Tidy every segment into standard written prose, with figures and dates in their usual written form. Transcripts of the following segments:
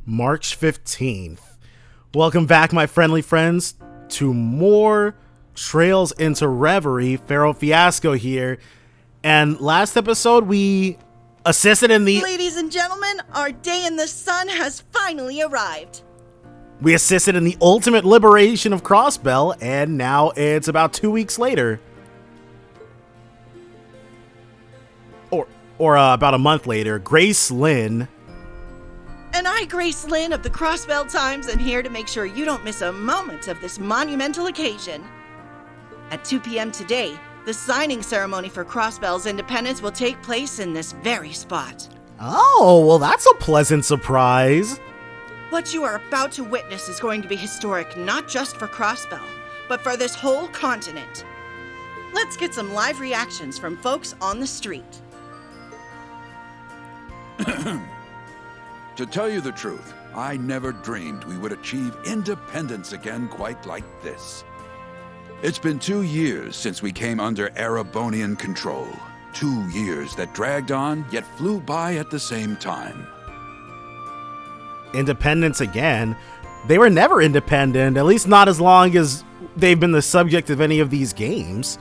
March 15th. Welcome back, my friendly friends, to more Trails into Reverie. Pharaoh Fiasco here. And last episode, we assisted in the... Ladies and gentlemen, our day in the sun has finally arrived. We assisted in the ultimate liberation of Crossbell, and now it's about 2 weeks later. Or about a month later, Grace Lynn... And I, Grace Lynn of the Crossbell Times, am here to make sure you don't miss a moment of this monumental occasion. At 2 p.m. today, the signing ceremony for Crossbell's independence will take place in this very spot. Oh, well, that's a pleasant surprise. What you are about to witness is going to be historic, not just for Crossbell, but for this whole continent. Let's get some live reactions from folks on the street. To tell you the truth, I never dreamed we would achieve independence again quite like this. It's been 2 years since we came under Erebonian control. 2 years that dragged on, yet flew by at the same time. Independence again? They were never independent, at least not as long as they've been the subject of any of these games.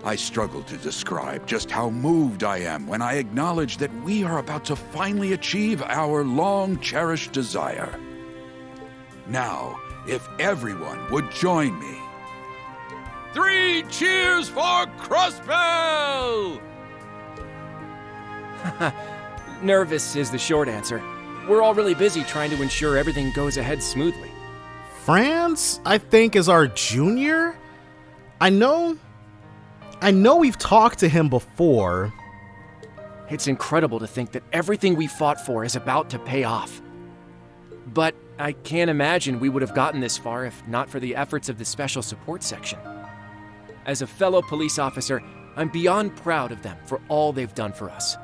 I struggle to describe just how moved I am when I acknowledge that we are about to finally achieve our long-cherished desire. Now, if everyone would join me. 3 cheers for Crossbell! Nervous is the short answer. We're all really busy trying to ensure everything goes ahead smoothly. France, I think, is our junior. I know we've talked to him before. It's incredible to think that everything we fought for is about to pay off. But I can't imagine we would have gotten this far if not for the efforts of the Special Support Section. As a fellow police officer, I'm beyond proud of them for all they've done for us.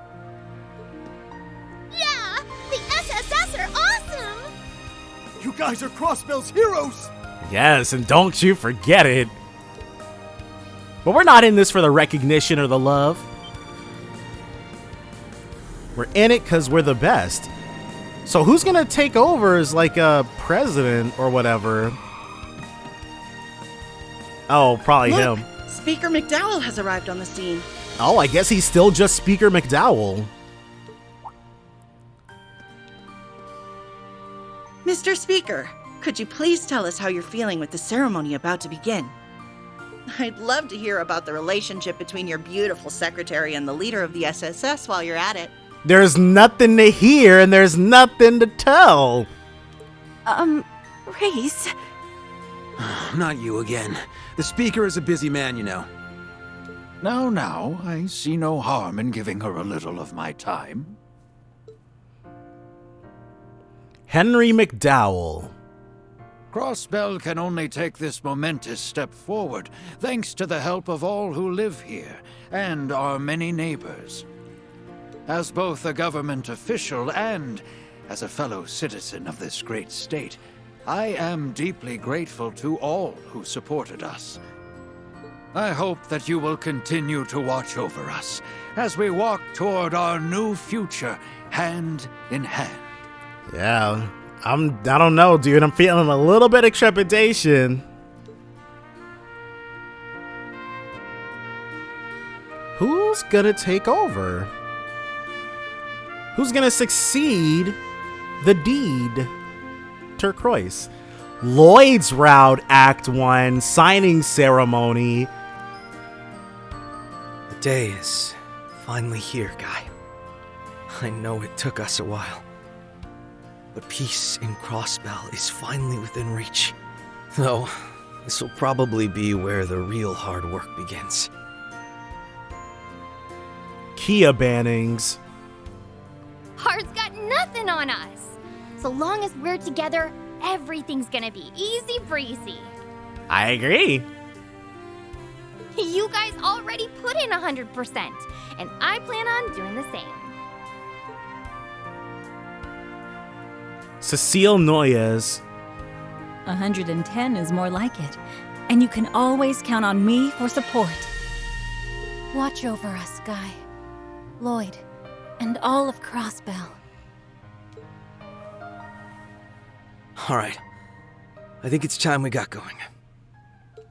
Yeah! The SSS are awesome! You guys are Crossbell's heroes! Yes, and don't you forget it. But we're not in this for the recognition or the love. We're in it because we're the best. So who's going to take over as like a president or whatever? Oh, probably Look, him. Speaker McDowell has arrived on the scene. Oh, I guess he's still just Speaker McDowell. Mr. Speaker, could you please tell us how you're feeling with the ceremony about to begin? I'd love to hear about the relationship between your beautiful secretary and the leader of the SSS while you're at it. There's nothing to hear and there's nothing to tell. Reese? Not you again. The speaker is a busy man, you know. Now, I see no harm in giving her a little of my time. Henry McDowell. Crossbell can only take this momentous step forward thanks to the help of all who live here and our many neighbors. As both a government official and as a fellow citizen of this great state, I am deeply grateful to all who supported us. I hope that you will continue to watch over us as we walk toward our new future hand in hand. Yeah, I don't know, dude. I'm feeling a little bit of trepidation. Who's gonna take over? Who's gonna succeed the deed? Turquoise. Lloyd's route, Act 1, signing ceremony. The day is finally here, Guy. I know it took us a while. But peace in Crossbell is finally within reach. Though, this will probably be where the real hard work begins. Kia bannings. Hard's got nothing on us. So long as we're together, everything's gonna be easy breezy. I agree. You guys already put in 100%, and I plan on doing the same. Cecile Noyes. 110 is more like it, and you can always count on me for support. Watch over us, Guy, Lloyd, and all of Crossbell. Alright. I think it's time we got going.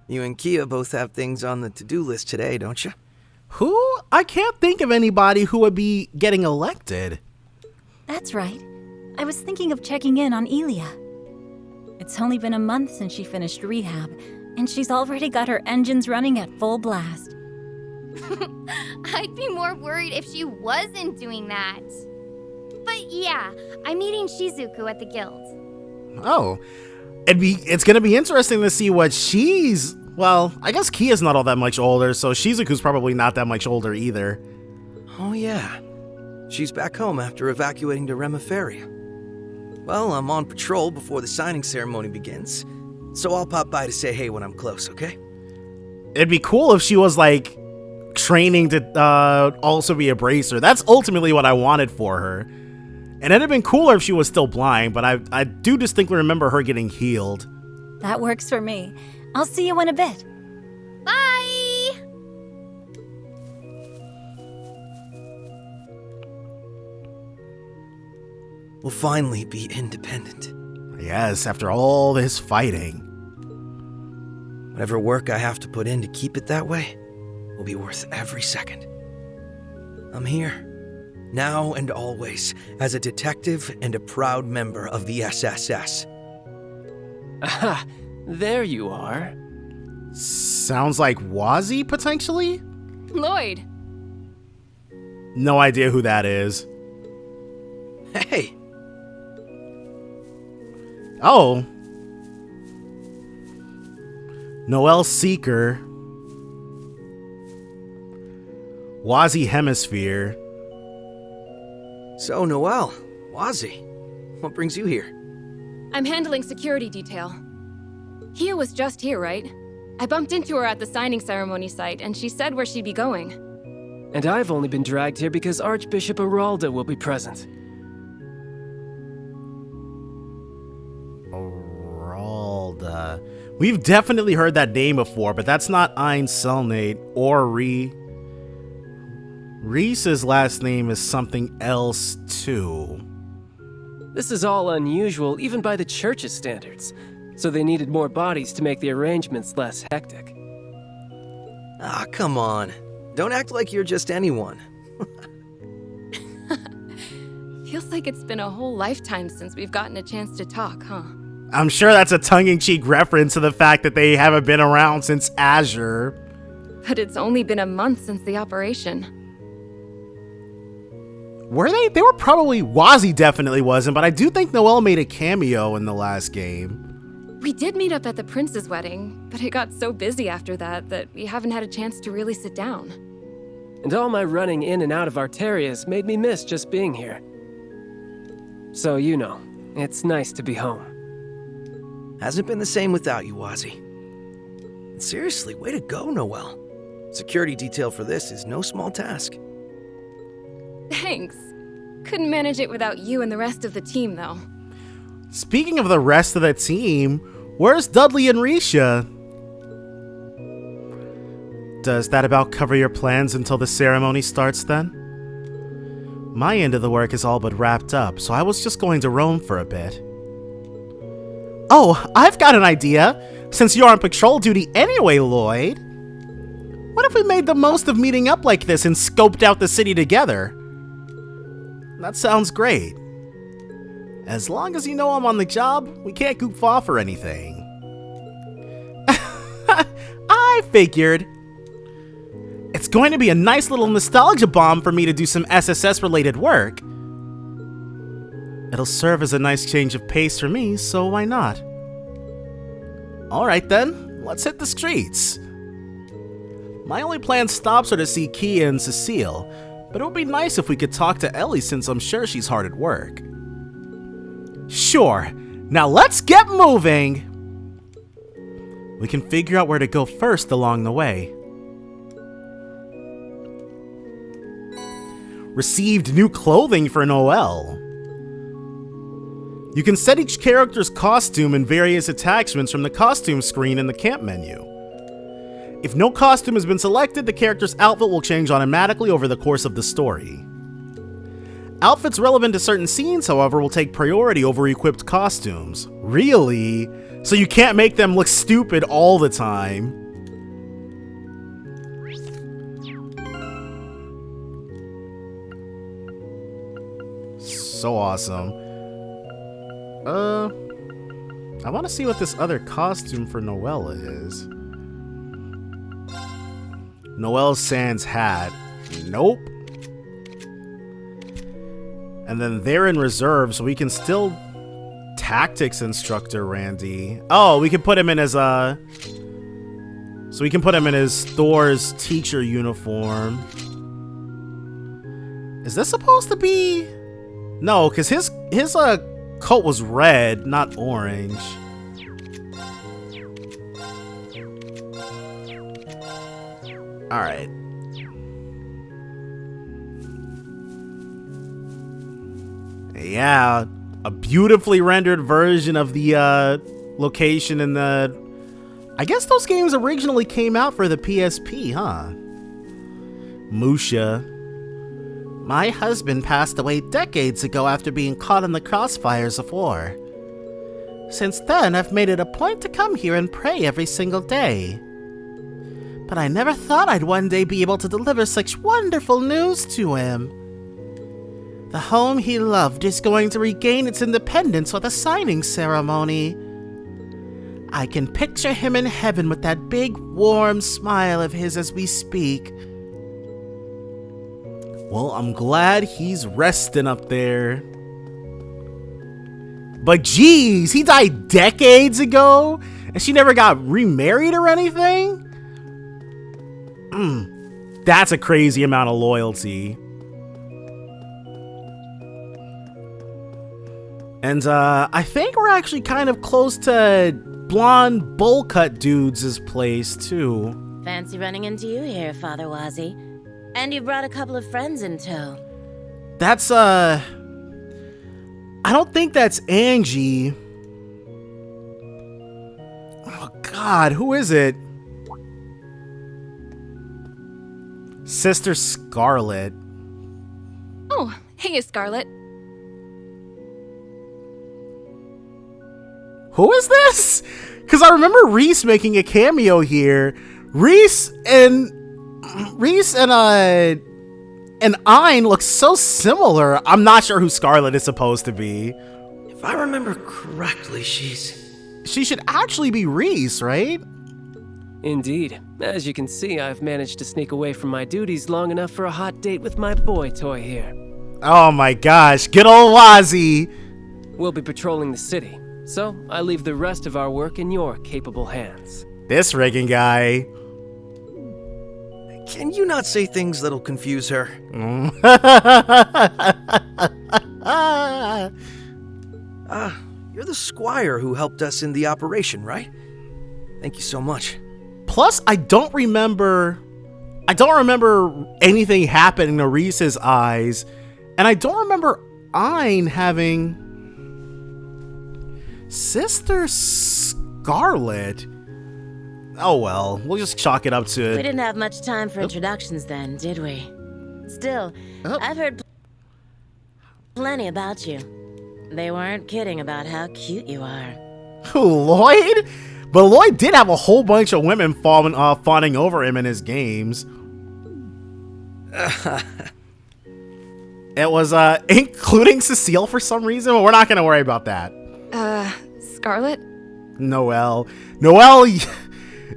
You and Kia both have things on the to-do list today, don't you? Who? I can't think of anybody who would be getting elected. That's right. I was thinking of checking in on Elia. It's only been a month since she finished rehab, and she's already got her engines running at full blast. I'd be more worried if she wasn't doing that. But yeah, I'm meeting Shizuku at the guild. Oh, it's gonna be interesting to see what she's. Well, I guess Kia's not all that much older, so Shizuku's probably not that much older either. Oh yeah. She's back home after evacuating to Reverie. Well, I'm on patrol before the signing ceremony begins, so I'll pop by to say hey when I'm close, okay? It'd be cool if she was, like, training to also be a bracer. That's ultimately what I wanted for her. And it'd have been cooler if she was still blind, but I do distinctly remember her getting healed. That works for me. I'll see you in a bit. Bye! We'll finally be independent. Yes, after all this fighting. Whatever work I have to put in to keep it that way will be worth every second. I'm here, now and always, as a detective and a proud member of the SSS. Aha, there you are. Sounds like Wazy, potentially? Lloyd. No idea who that is. Hey! Oh. Noel Seeker. Wazy Hemisphere. So, Noel, Wazy, what brings you here? I'm handling security detail. Kia was just here, right? I bumped into her at the signing ceremony site, and she said where she'd be going. And I've only been dragged here because Archbishop Aralda will be present. Aralda. We've definitely heard that name before, but that's not Ein Selnate or Reese's last name is something else, too. This is all unusual, even by the church's standards. So they needed more bodies to make the arrangements less hectic. Ah, come on. Don't act like you're just anyone. Feels like it's been a whole lifetime since we've gotten a chance to talk, huh? I'm sure that's a tongue-in-cheek reference to the fact that they haven't been around since Azure. But it's only been a month since the operation. Were they? They were probably. Wazy definitely wasn't, but I do think Noel made a cameo in the last game. We did meet up at the prince's wedding, but it got so busy after that we haven't had a chance to really sit down. And all my running in and out of Arterias made me miss just being here. So, you know, it's nice to be home. Hasn't been the same without you, Wazy. And seriously, way to go, Noel. Security detail for this is no small task. Thanks. Couldn't manage it without you and the rest of the team, though. Speaking of the rest of the team, where's Dudley and Risha? Does that about cover your plans until the ceremony starts then? My end of the work is all but wrapped up, so I was just going to roam for a bit. Oh, I've got an idea! Since you're on patrol duty anyway, Lloyd. What if we made the most of meeting up like this and scoped out the city together? That sounds great. As long as you know I'm on the job, we can't goof off or anything. I figured. It's going to be a nice little nostalgia bomb for me to do some SSS-related work. It'll serve as a nice change of pace for me, so why not? Alright then, let's hit the streets. My only planned stops are to see Kia and Cecile, but it would be nice if we could talk to Ellie since I'm sure she's hard at work. Sure, now let's get moving! We can figure out where to go first along the way. Received new clothing for Noel. You can set each character's costume and various attachments from the costume screen in the camp menu. If no costume has been selected, the character's outfit will change automatically over the course of the story. Outfits relevant to certain scenes, however, will take priority over equipped costumes. Really? So you can't make them look stupid all the time. So awesome. I want to see what this other costume for Noel is. Noel Sans hat. Nope. And then they're in reserve, so we can still tactics instructor Randy. Oh, we can put him in as so we can put him in his Thor's teacher uniform. Is this supposed to be? No, because his coat was red, not orange. All right. Yeah, a beautifully rendered version of the location in the... I guess those games originally came out for the PSP, huh? Musha. My husband passed away decades ago after being caught in the crossfires of war. Since then, I've made it a point to come here and pray every single day. But I never thought I'd one day be able to deliver such wonderful news to him. The home he loved is going to regain its independence with a signing ceremony. I can picture him in heaven with that big, warm smile of his as we speak. Well, I'm glad he's resting up there. But geez, he died decades ago, and she never got remarried or anything? That's a crazy amount of loyalty. And I think we're actually kind of close to blonde bowl cut dudes' place too. Fancy running into you here, Father Wazy. And you brought a couple of friends in tow. That's I don't think that's Angie. Oh God, who is it? Sister Scarlet. Oh, hey, Scarlet. Who is this? Because I remember Reese making a cameo here. Reese and Ein look so similar. I'm not sure who Scarlet is supposed to be. If I remember correctly, she should actually be Reese, right? Indeed. As you can see, I've managed to sneak away from my duties long enough for a hot date with my boy toy here. Oh my gosh, good old Wazy. We'll be patrolling the city, so I leave the rest of our work in your capable hands. This rigging guy. Can you not say things that'll confuse her? You're the squire who helped us in the operation, right? Thank you so much. Plus, I don't remember anything happening to Reese's eyes, and I don't remember Ein having Sister Scarlet. Oh well, we'll just chalk it up to it. We didn't have much time for introductions then, did we? Still, I've heard plenty about you. They weren't kidding about how cute you are. Who, Lloyd? But Lloyd did have a whole bunch of women fawning over him in his games. It was, including Cecile for some reason, but we're not going to worry about that. Scarlet? Noel,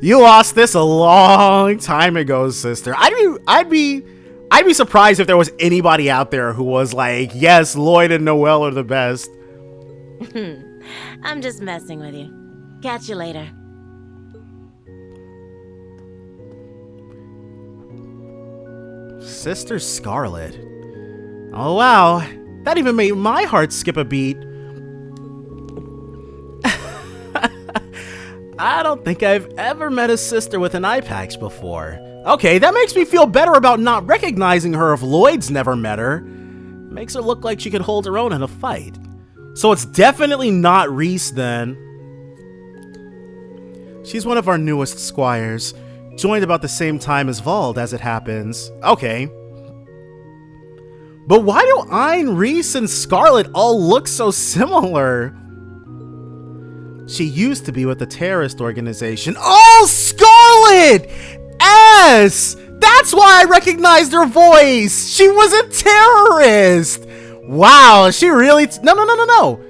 you lost this a long time ago, sister. I'd be surprised if there was anybody out there who was like, yes, Lloyd and Noel are the best. I'm just messing with you. Catch you later. Sister Scarlet. Oh wow, that even made my heart skip a beat. I don't think I've ever met a sister with an eye patch before. Okay, that makes me feel better about not recognizing her if Lloyd's never met her. Makes her look like she could hold her own in a fight. So it's definitely not Reese then. She's one of our newest squires. Joined about the same time as Vald, as it happens. Okay. But why do Ein, Reese, and Scarlet all look so similar? She used to be with the terrorist organization. Oh, Scarlet! S! That's why I recognized her voice! She was a terrorist! Wow, she really... No.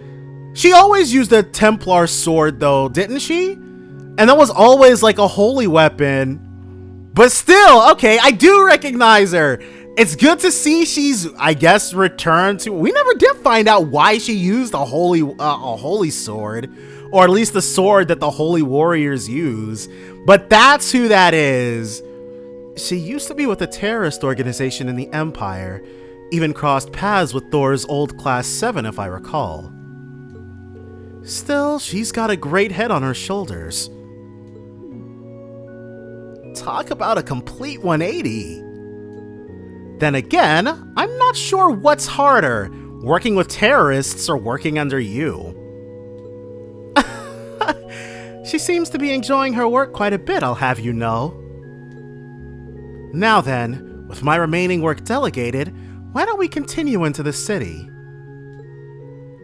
She always used a Templar sword, though, didn't she? And that was always like a holy weapon. But still, okay, I do recognize her. It's good to see she's, I guess, returned to... We never did find out why she used a holy sword. Or at least the sword that the holy warriors use. But that's who that is. She used to be with a terrorist organization in the Empire. Even crossed paths with Thor's old Class 7, if I recall. Still, she's got a great head on her shoulders. Talk about a complete 180. Then again, I'm not sure what's harder, working with terrorists or working under you. She seems to be enjoying her work quite a bit, I'll have you know. Now then, with my remaining work delegated, why don't we continue into the city?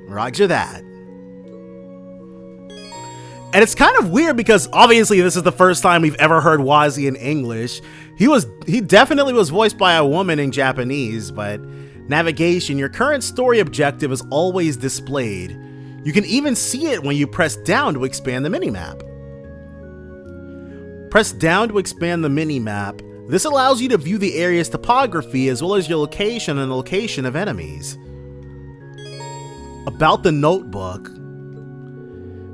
Roger that. And it's kind of weird because obviously this is the first time we've ever heard Wazy in English. He definitely was voiced by a woman in Japanese, but navigation, your current story objective is always displayed. You can even see it when you press down to expand the minimap. Press down to expand the minimap. This allows you to view the area's topography as well as your location and the location of enemies. About the notebook.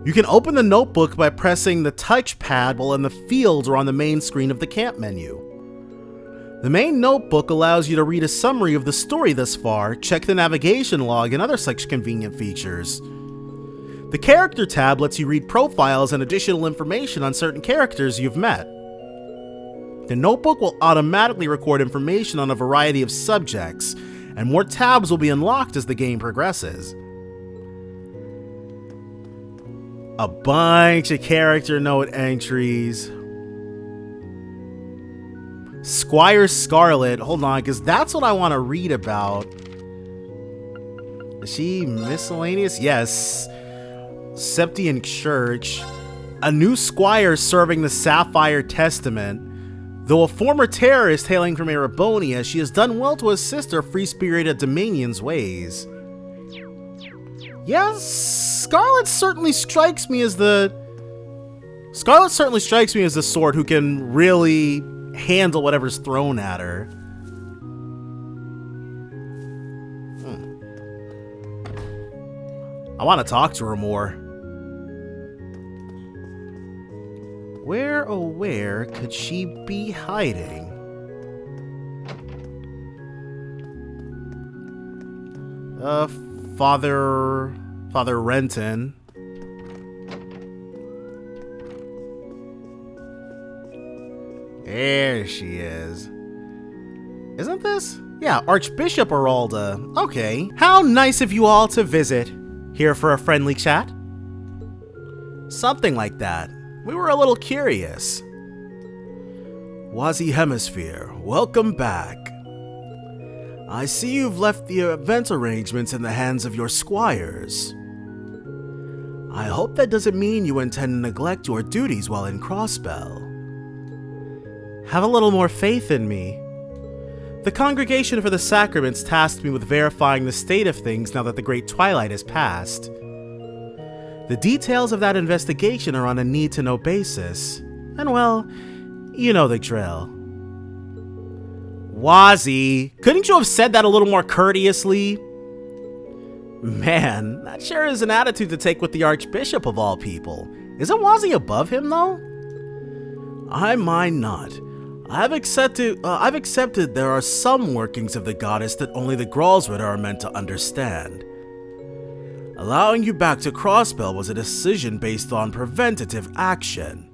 You can open the notebook by pressing the touchpad while in the fields or on the main screen of the camp menu. The main notebook allows you to read a summary of the story thus far, check the navigation log, and other such convenient features. The character tab lets you read profiles and additional information on certain characters you've met. The notebook will automatically record information on a variety of subjects, and more tabs will be unlocked as the game progresses. A bunch of character note entries. Squire Scarlet, hold on, because that's what I want to read about. Is she miscellaneous? Yes. Septian Church. A new squire serving the Sapphire Testament. Though a former terrorist hailing from Erebonia, she has done well to assist her free-spirited Dominion's ways. Yes, Scarlet certainly strikes me as the sword who can really handle whatever's thrown at her. I want to talk to her more. Where, oh where could she be hiding? Father Renton. There she is. Isn't this? Yeah, Archbishop Aralda. Okay. How nice of you all to visit. Here for a friendly chat? Something like that. We were a little curious. Wazy Hemisphere, welcome back. I see you've left the event arrangements in the hands of your squires. I hope that doesn't mean you intend to neglect your duties while in Crossbell. Have a little more faith in me. The Congregation for the Sacraments tasked me with verifying the state of things now that the Great Twilight has passed. The details of that investigation are on a need-to-know basis, and well, you know the drill. Wazy, couldn't you have said that a little more courteously? Man, that sure is an attitude to take with the Archbishop of all people. Isn't Wazy above him, though? I mind not. I've accepted there are some workings of the goddess that only the Gralsrid are meant to understand. Allowing you back to Crossbell was a decision based on preventative action.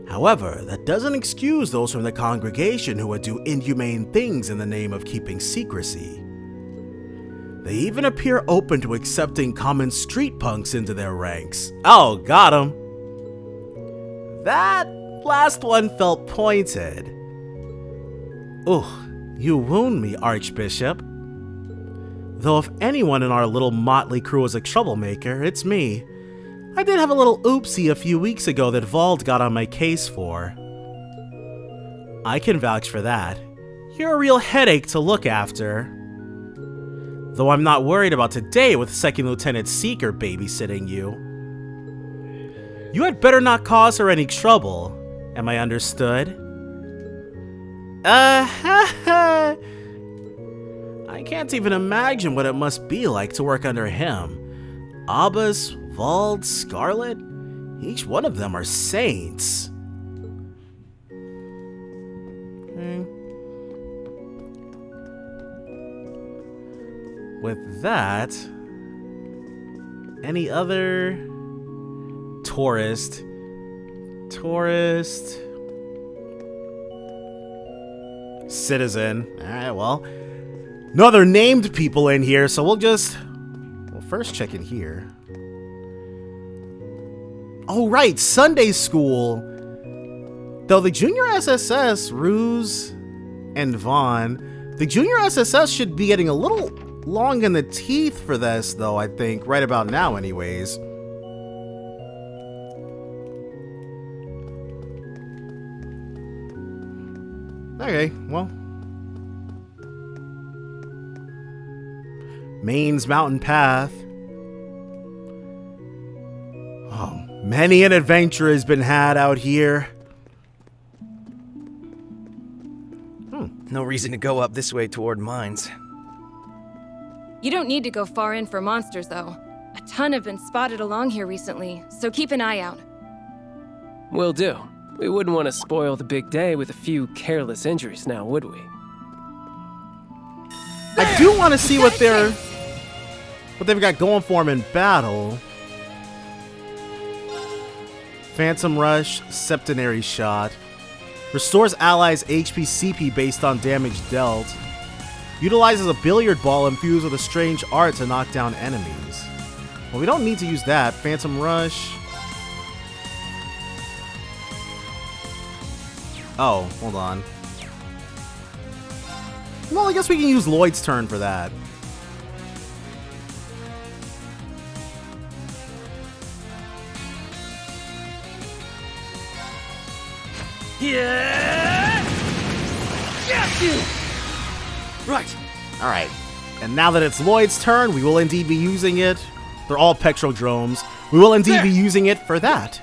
However, that doesn't excuse those from the congregation who would do inhumane things in the name of keeping secrecy. They even appear open to accepting common street punks into their ranks. Oh, got him. That last one felt pointed. Ooh, You wound me, Archbishop. Though if anyone in our little motley crew is a troublemaker, it's me. I did have a little oopsie a few weeks ago that Vald got on my case for. I can vouch for that. You're a real headache to look after. Though I'm not worried about today with 2nd Lieutenant Seeker babysitting you. You had better not cause her any trouble. Am I understood? I can't even imagine what it must be like to work under him. Abbas, Vald, Scarlet, each one of them are saints. With that, any other tourist, citizen. Alright, well, no other named people in here, so we'll first check in here. Oh, right, Sunday school. Though the junior SSS, Ruse and Vaughn, the junior SSS should be getting a little long in the teeth for this, though, I think, right about now anyways. Okay, well. Maine's Mountain Path. Oh, many an adventure has been had out here. No reason to go up this way toward mines. You don't need to go far in for monsters, though. A ton have been spotted along here recently, so keep an eye out. Will do. We wouldn't want to spoil the big day with a few careless injuries now, would we? I do want to see what they've got going for them in battle. Phantom Rush, Septenary Shot. Restores allies HP CP based on damage dealt. Utilizes a billiard ball infused with a strange art to knock down enemies. Well, we don't need to use that. Phantom Rush. Oh, hold on. Well, I guess we can use Lloyd's turn for that. Yeah! Got you! Right. Alright. And now that it's Lloyd's turn, we will indeed be using it. They're all Pectrodromes. We will indeed be using it for that.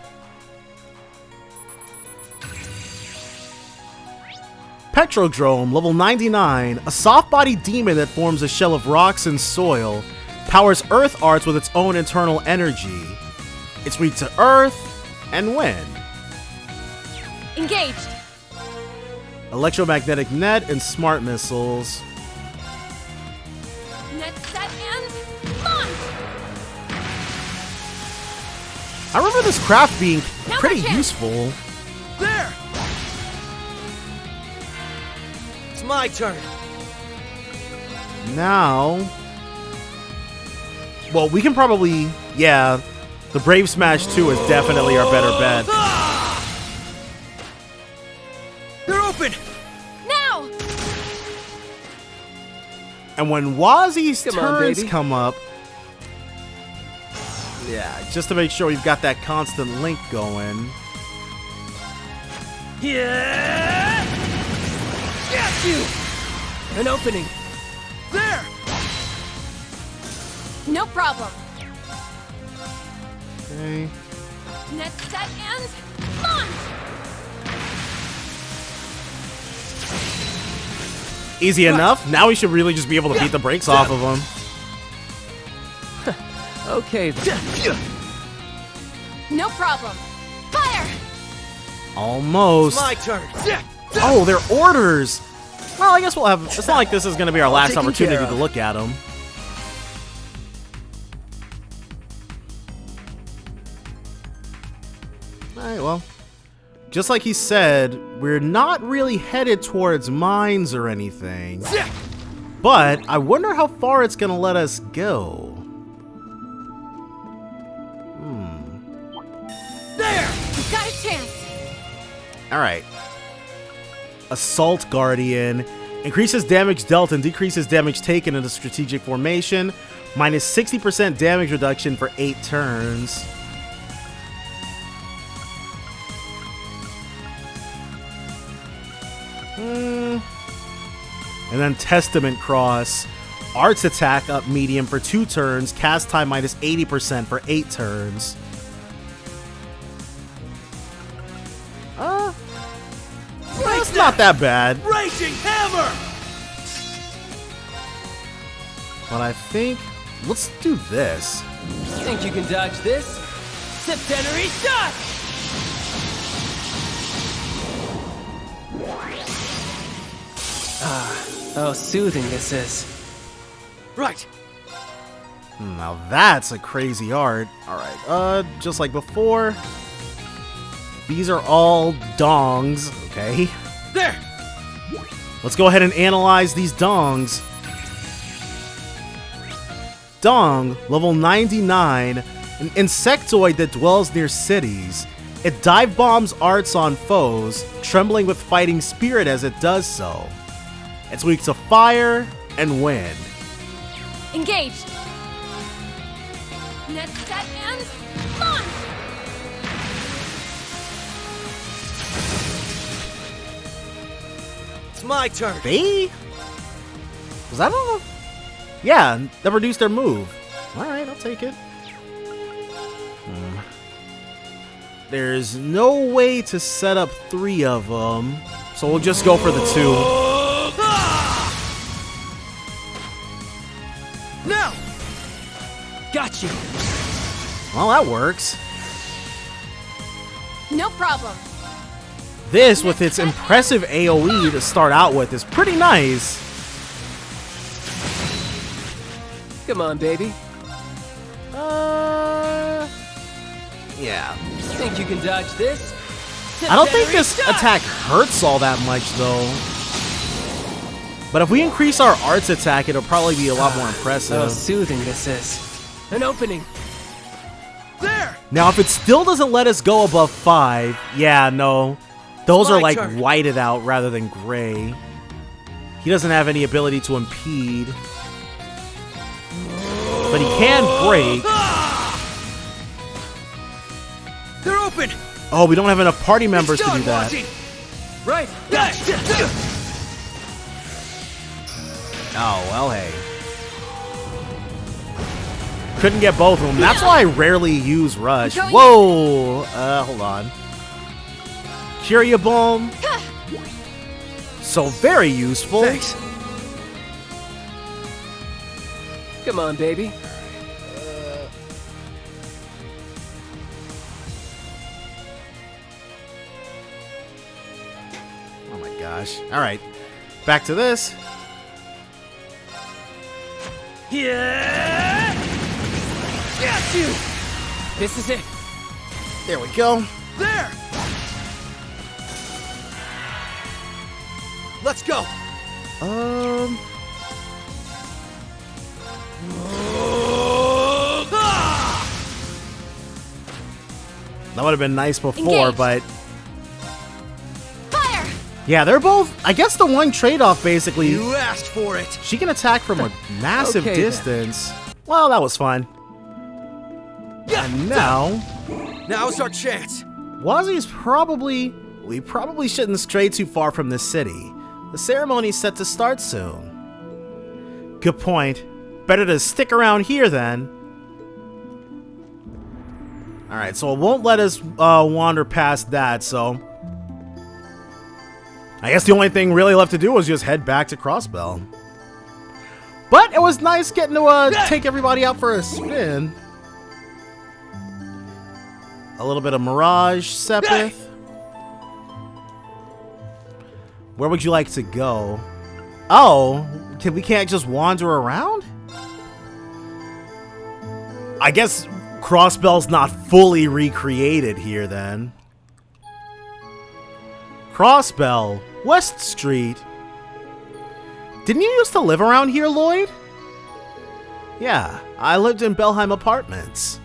Pectrodrome, level 99, a soft-bodied demon that forms a shell of rocks and soil, powers earth arts with its own internal energy. It's weak to earth and wind. Engaged! Electromagnetic net and smart missiles. Net set and launch! I remember this craft being Now pretty my chance. useful. There! It's my turn. Now, well, we can probably, yeah, the Brave Smash 2 is definitely our better bet. They're open! Now! And when Wazy's Come on, turns baby. come up, yeah, just to make sure we've got that constant link going. Yeah! Got you! An opening. There! No problem. Okay. Net set and launch! Easy enough. Now we should really just be able to beat the brakes off of them. Okay, then. No problem. Fire! Almost. My turn. Oh, they're orders. Well, I guess we'll have. It's not like this is going to be our last taken opportunity care to of. look at them. Alright, well. Just like he said, we're not really headed towards mines or anything. But I wonder how far it's going to let us go. There! You've got a chance! Alright. Assault Guardian. Increases damage dealt and decreases damage taken in a strategic formation. Minus 60% damage reduction for 8 turns. And then Testament Cross. Arts attack up medium for 2 turns. Cast time minus 80% for 8 turns. That's not that bad. Raging Hammer! But I think... let's do this. Think you can dodge this? Septenary Shot! Oh, soothing this is. Right. Now that's a crazy art. Alright, just like before. These are all dongs, okay? There! Let's go ahead and analyze these dongs. Dong, level 99, an insectoid that dwells near cities. It dive bombs arts on foes, trembling with fighting spirit as it does so. It's weak to fire and wind. Engaged. Net set and launch. It's my turn. They? Was that all? Yeah, that reduced their move. Alright, I'll take it. There's no way to set up 3 of them, so we'll just go for the 2. Now! Got you. Well, that works. No problem. This, with its impressive AoE to start out with, is pretty nice. Come on, baby. Yeah. Think you can dodge this? I don't think this attack hurts all that much, though. But if we increase our arts attack, it'll probably be a lot more impressive. Oh, soothing this is. An opening. There! Now, if it still doesn't let us go above 5, yeah, no. Those are, like, turn. whited out rather than gray. He doesn't have any ability to impede. But he can break. They're open! Oh, we don't have enough party members to do that. Right? Oh, well, hey. Couldn't get both of them. That's why I rarely use Rush. Whoa! Hold on. Curia Bomb. So very useful. Thanks. Come on, baby. Oh my gosh. Alright. Back to this. Yeah! Got you! This is it. There we go. There! Let's go! That would have been nice before, Engage. but... Fire! yeah, they're both... I guess the one trade-off, basically... You asked for it! she can attack from a massive Okay, then. distance. Well, that was fun. Yeah. And now... Now's our chance! Wazy's probably... we probably shouldn't stray too far from this city. The ceremony's set to start soon. Good point. Better to stick around here, then. Alright, so it won't let us wander past that, so... I guess the only thing really left to do was just head back to Crossbellan. But it was nice getting to take everybody out for a spin. A little bit of Mirage, Sepith. Where would you like to go? Oh, we can't just wander around? I guess Crossbell's not fully recreated here, then. Crossbell, West Street. Didn't you used to live around here, Lloyd? Yeah, I lived in Belheim Apartments.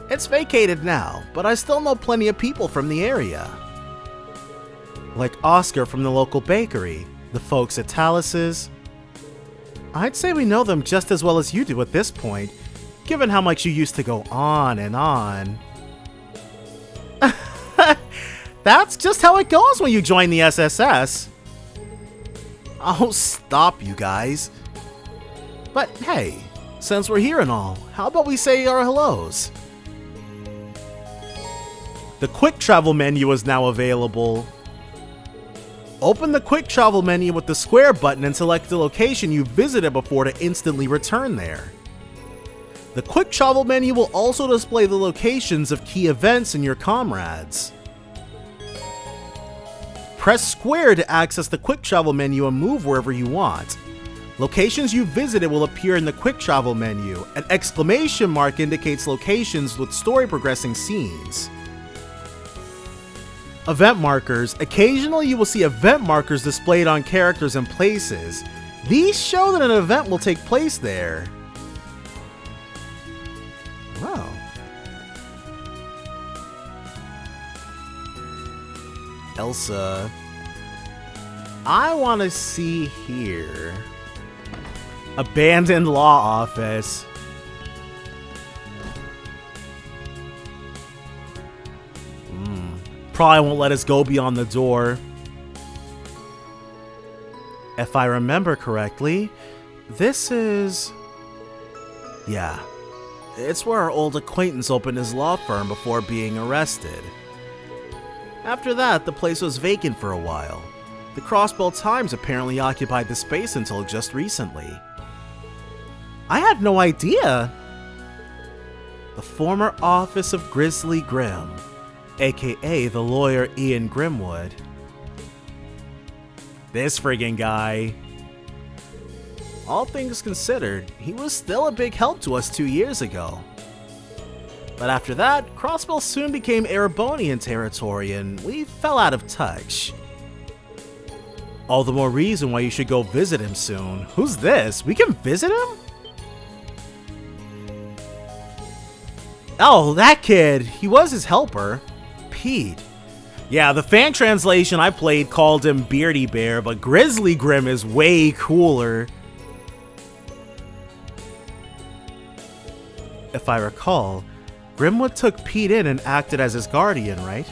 It's vacated now, but I still know plenty of people from the area. Like Oscar from the local bakery. The folks at Talus's? I'd say we know them just as well as you do at this point, given how much you used to go on and on. That's just how it goes when you join the SSS. Oh, stop, you guys. But hey, since we're here and all, how about we say our hellos? The quick travel menu is now available. Open the quick travel menu with the square button and select the location you visited before to instantly return there. The quick travel menu will also display the locations of key events and your comrades. Press square to access the quick travel menu and move wherever you want. Locations you visited will appear in the quick travel menu. An exclamation mark indicates locations with story progressing scenes. Event markers. Occasionally you will see event markers displayed on characters and places. These show that an event will take place there. Wow. Elsa. I want to see here. Abandoned law office. Probably won't let us go beyond the door. If I remember correctly, this is... Yeah. It's where our old acquaintance opened his law firm before being arrested. After that, the place was vacant for a while. The Crossbell Times apparently occupied the space until just recently. I had no idea! The former office of Grizzly Grim, aka the lawyer Ian Grimwood. This friggin' guy. All things considered, he was still a big help to us 2 years ago. But after that, Crossbell soon became Erebonian territory and we fell out of touch. All the more reason why you should go visit him soon. Who's this? We can visit him? Oh, that kid. He was his helper. Pete. Yeah, the fan translation I played called him Beardy Bear, but Grizzly Grim is way cooler. If I recall, Grimwood took Pete in and acted as his guardian, right?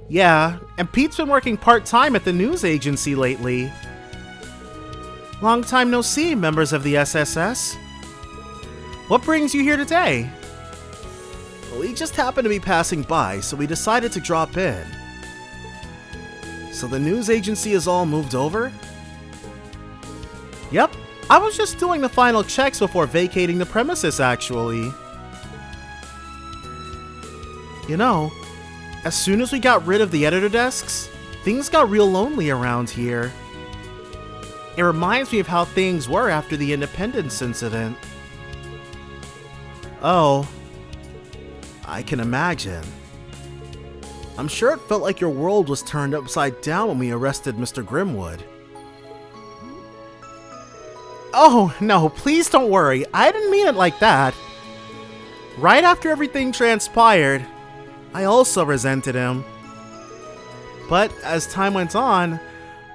Yeah, and Pete's been working part-time at the news agency lately. Long time no see, members of the SSS. What brings you here today? We just happened to be passing by, so we decided to drop in. So the news agency is all moved over? Yep, I was just doing the final checks before vacating the premises, actually. You know, as soon as we got rid of the editor desks, things got real lonely around here. It reminds me of how things were after the Independence incident. Oh, I can imagine. I'm sure it felt like your world was turned upside down when we arrested Mr. Grimwood. Oh, no, please don't worry. I didn't mean it like that. Right after everything transpired, I also resented him. But as time went on,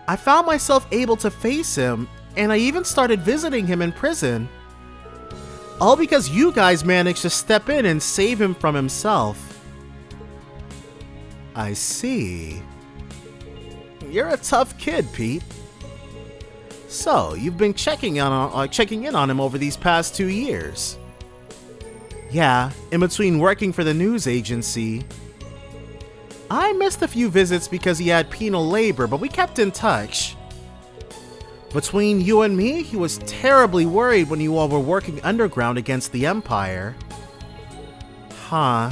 I found myself able to face him, and I even started visiting him in prison. All because you guys managed to step in and save him from himself. I see. You're a tough kid, Pete. So, you've been checking in on him over these past 2 years. Yeah, in between working for the news agency. I missed a few visits because he had penal labor, but we kept in touch. Between you and me, he was terribly worried when you all were working underground against the Empire. Huh.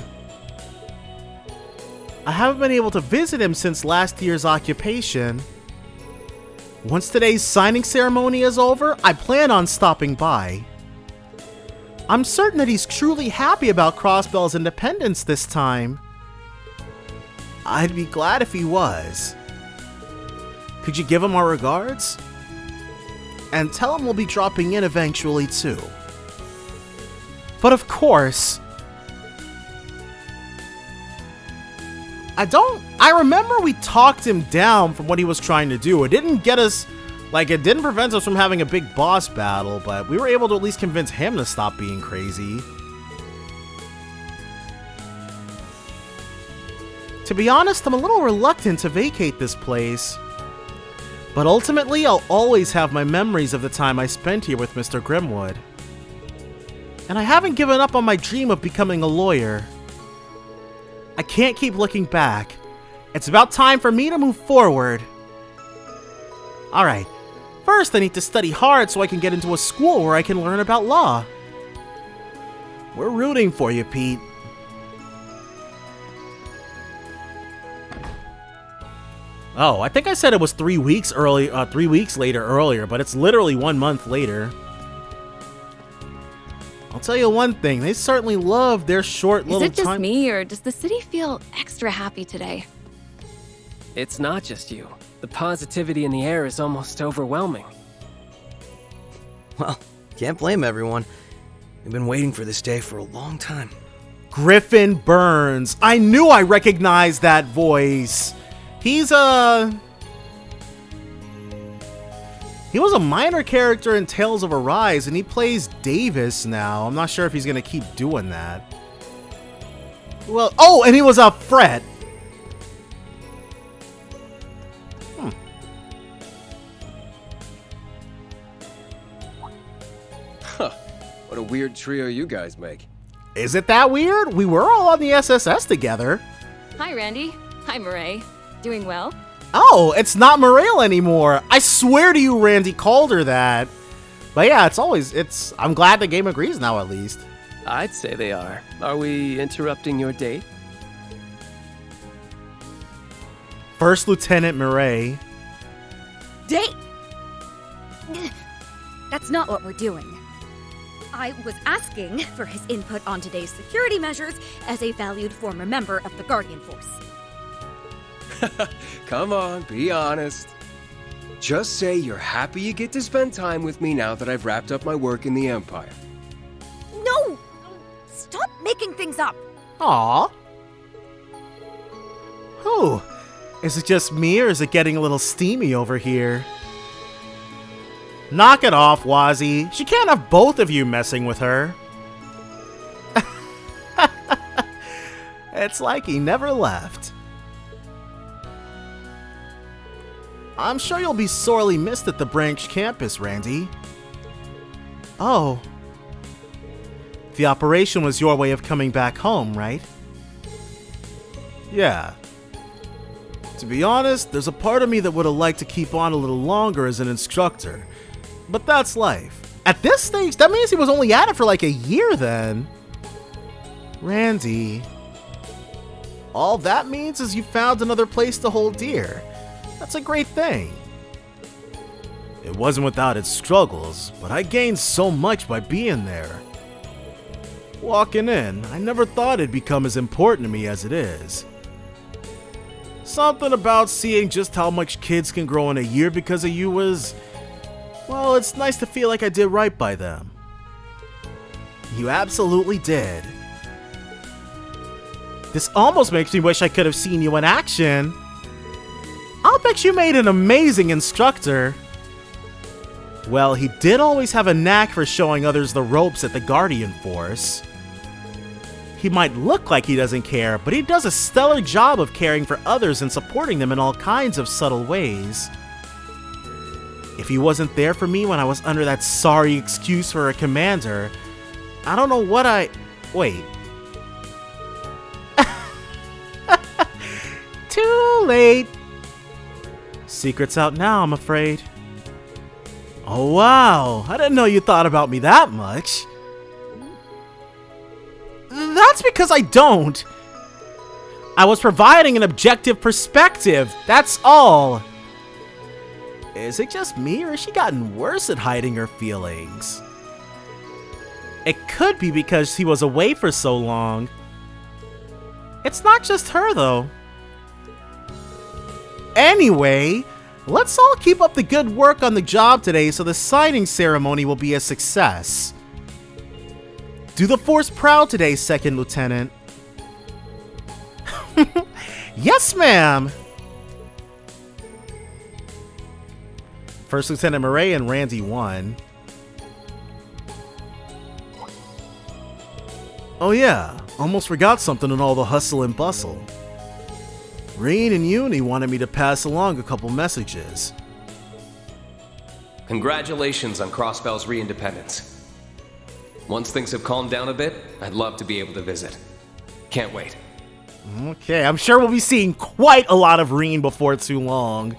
I haven't been able to visit him since last year's occupation. Once today's signing ceremony is over, I plan on stopping by. I'm certain that he's truly happy about Crossbell's independence this time. I'd be glad if he was. Could you give him our regards? And tell him we'll be dropping in eventually too. But of course, I remember we talked him down from what he was trying to do. It didn't get us, like, it didn't prevent us from having a big boss battle, but we were able to at least convince him to stop being crazy. To be honest, I'm a little reluctant to vacate this place. But ultimately, I'll always have my memories of the time I spent here with Mr. Grimwood. And I haven't given up on my dream of becoming a lawyer. I can't keep looking back. It's about time for me to move forward. Alright, first I need to study hard so I can get into a school where I can learn about law. We're rooting for you, Pete. Oh, I think I said it was 3 weeks later earlier, but it's literally 1 month later. I'll tell you one thing, they certainly love their short little time. Is it just me, or does the city feel extra happy today? It's not just you. The positivity in the air is almost overwhelming. Well, can't blame everyone. We've been waiting for this day for a long time. Griffin Burns. I knew I recognized that voice. He was a minor character in Tales of Arise, and he plays Davis now. I'm not sure if he's going to keep doing that. Well, oh, and he was a Fred. Huh. What a weird trio you guys make. Is it that weird? We were all on the SSS together. Hi, Randy. Hi, Murray. Doing well? Oh, it's not Morale anymore. I swear to you, Randy called her that. But yeah, I'm glad the game agrees now, at least. I'd say they are. Are we interrupting your date? First Lieutenant Murray. Date? That's not what we're doing. I was asking for his input on today's security measures as a valued former member of the Guardian Force. Come on, be honest. Just say you're happy you get to spend time with me now that I've wrapped up my work in the Empire. No! Stop making things up! Aww. Whew. Is it just me, or is it getting a little steamy over here? Knock it off, Wazy. She can't have both of you messing with her. It's like he never left. I'm sure you'll be sorely missed at the Branch campus, Randy. Oh. The operation was your way of coming back home, right? Yeah. To be honest, there's a part of me that would have liked to keep on a little longer as an instructor. But that's life. At this stage, that means he was only at it for like a year then. Randy. All that means is you found another place to hold dear. That's a great thing. It wasn't without its struggles, but I gained so much by being there. Walking in, I never thought it'd become as important to me as it is. Something about seeing just how much kids can grow in a year because of you was... well, it's nice to feel like I did right by them. You absolutely did. This almost makes me wish I could have seen you in action. I'll bet you made an amazing instructor. Well, he did always have a knack for showing others the ropes at the Guardian Force. He might look like he doesn't care, but he does a stellar job of caring for others and supporting them in all kinds of subtle ways. If he wasn't there for me when I was under that sorry excuse for a commander, I don't know what Wait. Too late. Secret's out now, I'm afraid. Oh wow, I didn't know you thought about me that much. That's because I don't. I was providing an objective perspective, that's all. Is it just me, or has she gotten worse at hiding her feelings? It could be because he was away for so long. It's not just her, though. Anyway, let's all keep up the good work on the job today so the signing ceremony will be a success. Do the Force proud today, Second Lieutenant. Yes, ma'am. First Lieutenant Murray and Randy 1. Oh yeah, almost forgot something in all the hustle and bustle. Rain and Uni wanted me to pass along a couple messages. Congratulations on Crossbell's re-independence. Once things have calmed down a bit, I'd love to be able to visit. Can't wait. Okay, I'm sure we'll be seeing quite a lot of Reen before too long.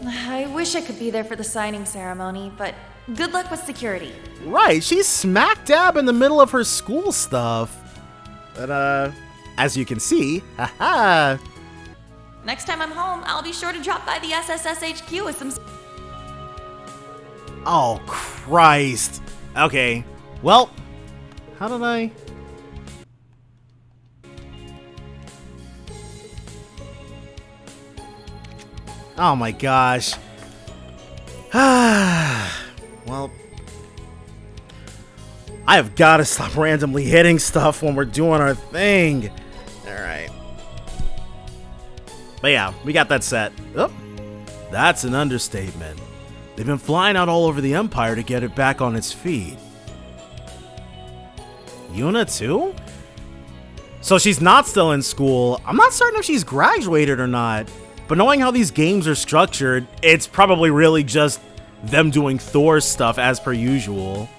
I wish I could be there for the signing ceremony, but good luck with security. Right, she's smack dab in the middle of her school stuff. But, as you can see, haha. Next time I'm home, I'll be sure to drop by the SSS HQ with some... Oh, Christ. Okay, well, how did I... Oh my gosh. Well, I have got to stop randomly hitting stuff when we're doing our thing. Alright. But yeah, we got that set. Oh, that's an understatement. They've been flying out all over the Empire to get it back on its feet. Yuna too? So she's not still in school. I'm not certain if she's graduated or not. But knowing how these games are structured, it's probably really just them doing Thor stuff as per usual.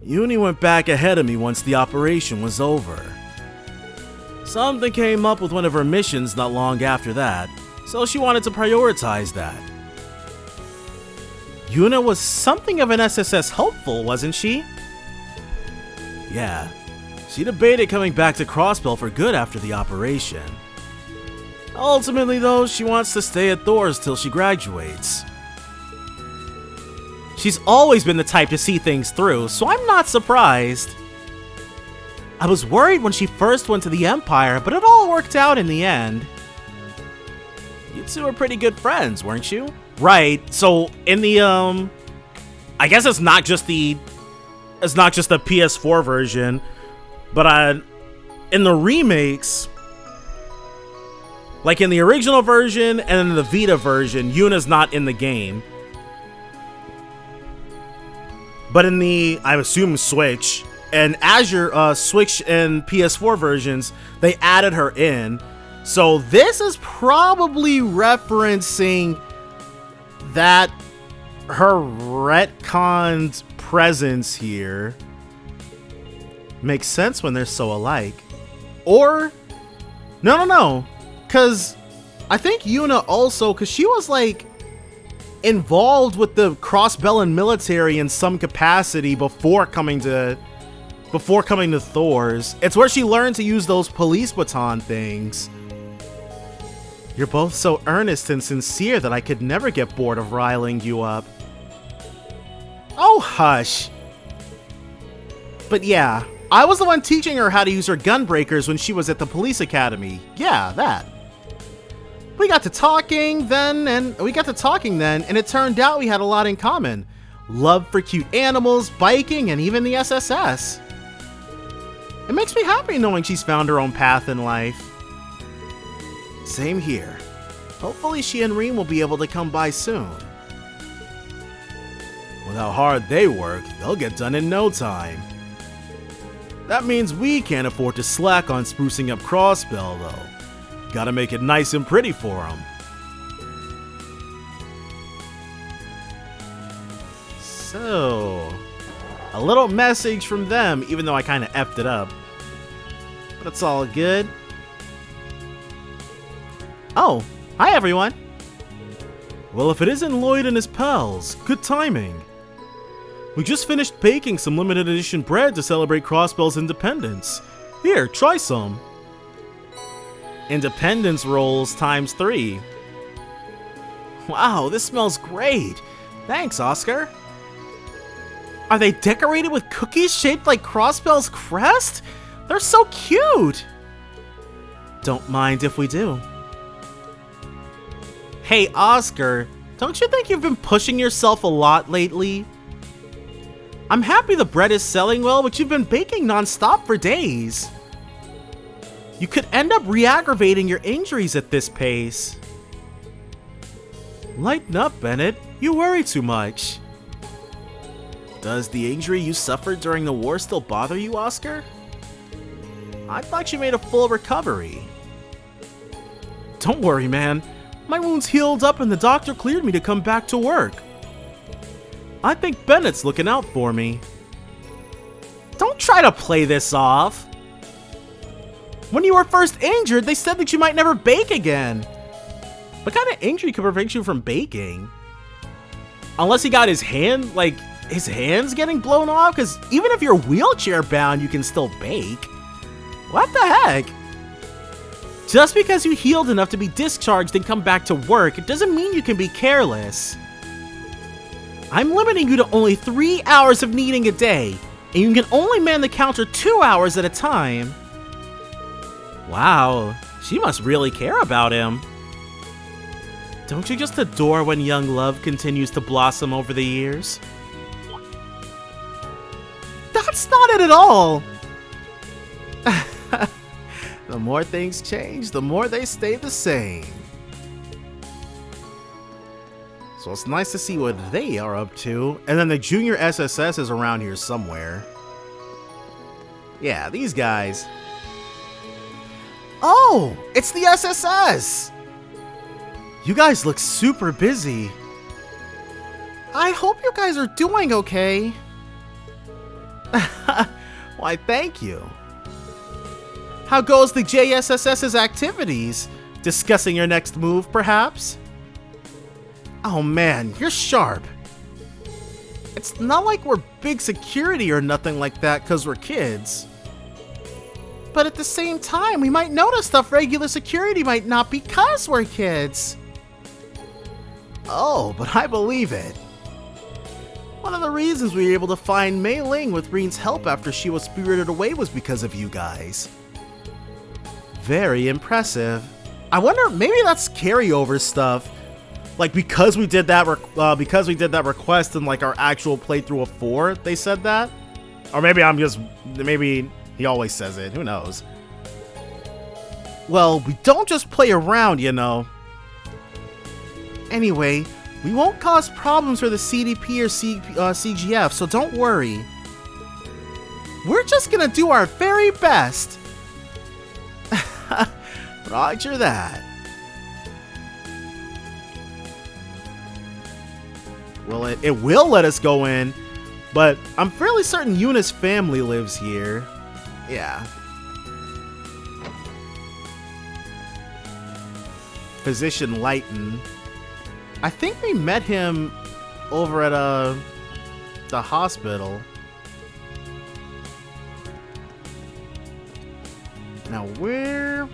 Uni went back ahead of me once the operation was over. Something came up with one of her missions not long after that, so she wanted to prioritize that. Yuna was something of an SSS hopeful, wasn't she? Yeah, she debated coming back to Crossbell for good after the operation. Ultimately though, she wants to stay at Thor's till she graduates. She's always been the type to see things through, so I'm not surprised. I was worried when she first went to the Empire, but it all worked out in the end. You two are pretty good friends, weren't you? Right, so in the, I guess it's not just the PS4 version, but in the remakes, like in the original version and in the Vita version, Yuna's not in the game. But in the, I assume, Switch and Azure, Switch and PS4 versions, they added her in. So this is probably referencing that her retconned presence here makes sense when they're so alike. Or, no. Because I think Yuna also, because she was like involved with the Crossbellan military in some capacity before coming to Thor's. It's where she learned to use those police baton things. You're both so earnest and sincere that I could never get bored of riling you up. Oh, hush. But yeah, I was the one teaching her how to use her gun breakers when she was at the police academy. Yeah, that. We got to talking then, and it turned out we had a lot in common. Love for cute animals, biking, and even the SSS. It makes me happy knowing she's found her own path in life. Same here. Hopefully she and Reem will be able to come by soon. With how hard they work, they'll get done in no time. That means we can't afford to slack on sprucing up Crossbell, though. Gotta make it nice and pretty for them. So, a little message from them, even though I kind of effed it up. But it's all good. Oh, hi everyone. Well, if it isn't Lloyd and his pals, good timing. We just finished baking some limited edition bread to celebrate Crossbell's independence. Here, try some. Independence rolls times 3. Wow, this smells great. Thanks, Oscar. Are they decorated with cookies shaped like Crossbell's crest? They're so cute. Don't mind if we do. Hey, Oscar, don't you think you've been pushing yourself a lot lately? I'm happy the bread is selling well, but you've been baking non-stop for days. You could end up re-aggravating your injuries at this pace. Lighten up, Bennett. You worry too much. Does the injury you suffered during the war still bother you, Oscar? I thought you made a full recovery. Don't worry, man. My wound's healed up and the doctor cleared me to come back to work. I think Bennett's looking out for me. Don't try to play this off. When you were first injured, they said that you might never bake again. What kind of injury could prevent you from baking? Unless he got his hand, like, his hands getting blown off? Because even if you're wheelchair bound, you can still bake. What the heck? Just because you healed enough to be discharged and come back to work, it doesn't mean you can be careless. I'm limiting you to only 3 hours of kneading a day, and you can only man the counter 2 hours at a time. Wow, she must really care about him. Don't you just adore when young love continues to blossom over the years? That's not it at all! The more things change, the more they stay the same. So it's nice to see what they are up to. And then the junior SSS is around here somewhere. Yeah, these guys. Oh, it's the SSS! You guys look super busy. I hope you guys are doing okay. Why, thank you. How goes the JSSS's activities? Discussing your next move, perhaps? Oh man, you're sharp. It's not like we're big security or nothing like that because we're kids. But at the same time, we might notice stuff regular security might not because we're kids. Oh, but I believe it. One of the reasons we were able to find Mei Ling with Reen's help after she was spirited away was because of you guys. Very impressive. I wonder, maybe that's carryover stuff. Like because we did that request in like our actual playthrough of 4, they said that. Or maybe he always says it. Who knows? Well, we don't just play around, you know. Anyway, we won't cause problems for the CDP or CGF, so don't worry. We're just gonna do our very best. Roger that. Well, it will let us go in, but I'm fairly certain Yuna's family lives here. Yeah. Physician Lighton. I think we met him over at the hospital. Now where?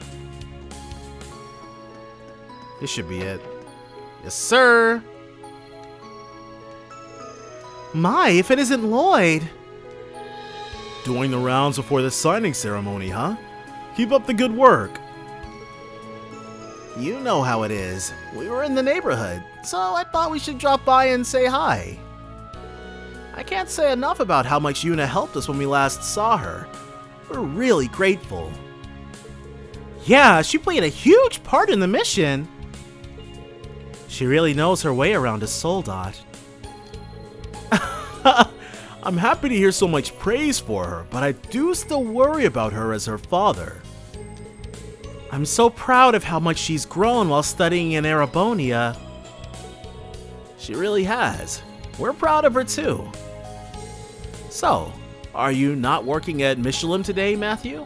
This should be it. Yes, sir. My, if it isn't Lloyd. Doing the rounds before the signing ceremony, huh? Keep up the good work. You know how it is. We were in the neighborhood, so I thought we should drop by and say hi. I can't say enough about how much Yuna helped us when we last saw her. We're really grateful. Yeah, she played a huge part in the mission. She really knows her way around a Soldat. I'm happy to hear so much praise for her, but I do still worry about her as her father. I'm so proud of how much she's grown while studying in Erebonia. She really has. We're proud of her too. So, are you not working at Michelin today, Matthew?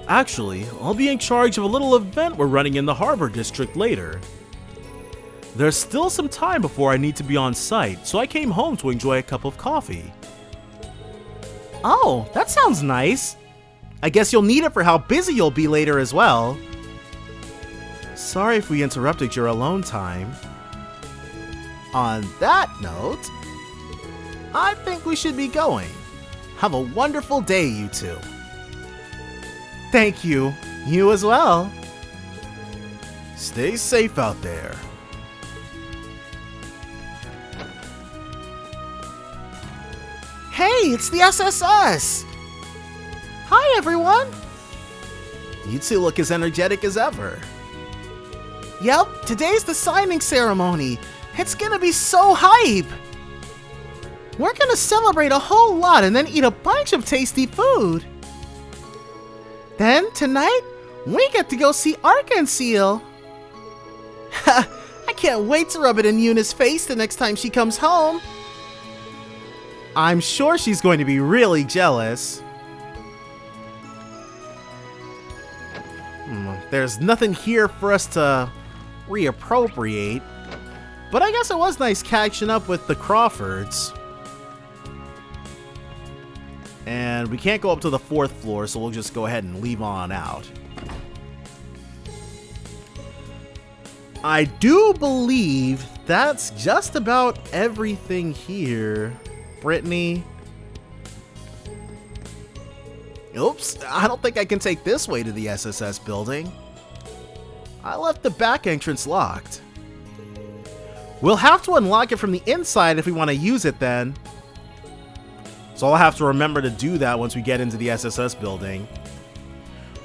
Actually, I'll be in charge of a little event we're running in the Harbor District later. There's still some time before I need to be on site, so I came home to enjoy a cup of coffee. Oh, that sounds nice. I guess you'll need it for how busy you'll be later as well. Sorry if we interrupted your alone time. On that note, I think we should be going. Have a wonderful day, you two. Thank you. You as well. Stay safe out there. Hey, it's the SSS! Hi, everyone! You two look as energetic as ever. Yep, today's the signing ceremony. It's gonna be so hype! We're gonna celebrate a whole lot and then eat a bunch of tasty food. Then, tonight, we get to go see Arkansas. I can't wait to rub it in Yuna's face the next time she comes home. I'm sure she's going to be really jealous. There's nothing here for us to reappropriate, but I guess it was nice catching up with the Crawfords. And we can't go up to the 4th floor, so we'll just go ahead and leave on out. I do believe that's just about everything here. Brittany. Oops, I don't think I can take this way to the SSS building. I left the back entrance locked. We'll have to unlock it from the inside if we want to use it then. So I'll have to remember to do that once we get into the SSS building.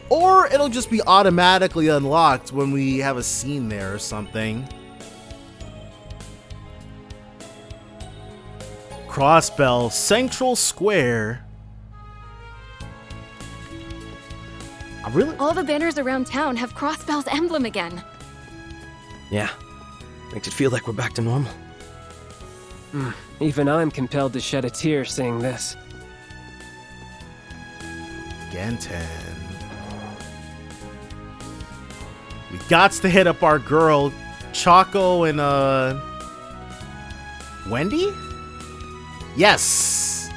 Or it'll just be automatically unlocked when we have a scene there or something. Crossbell Central Square. All the banners around town have Crossbell's emblem again. Yeah, makes it feel like we're back to normal. Even I'm compelled to shed a tear seeing this. Genten. We gots to hit up our girl, Choco and, Wendy? Yes!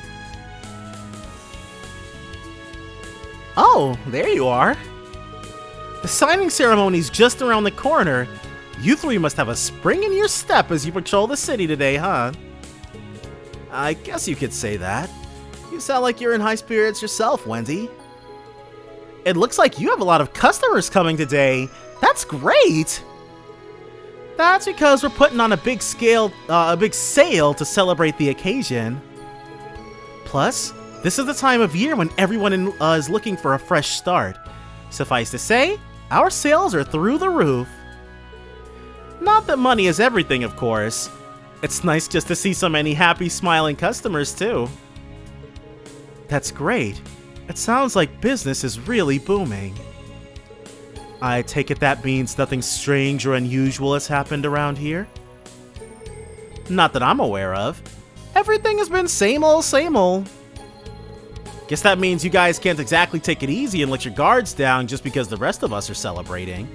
Oh, there you are. The signing ceremony's just around the corner. You three must have a spring in your step as you patrol the city today, huh? I guess you could say that. You sound like you're in high spirits yourself, Wendy. It looks like you have a lot of customers coming today. That's great! That's because we're putting on a big sale to celebrate the occasion. Plus, this is the time of year when everyone is looking for a fresh start. Suffice to say, our sales are through the roof. Not that money is everything, of course. It's nice just to see so many happy, smiling customers, too. That's great. It sounds like business is really booming. I take it that means nothing strange or unusual has happened around here? Not that I'm aware of. Everything has been same old, same old. Guess that means you guys can't exactly take it easy and let your guards down just because the rest of us are celebrating.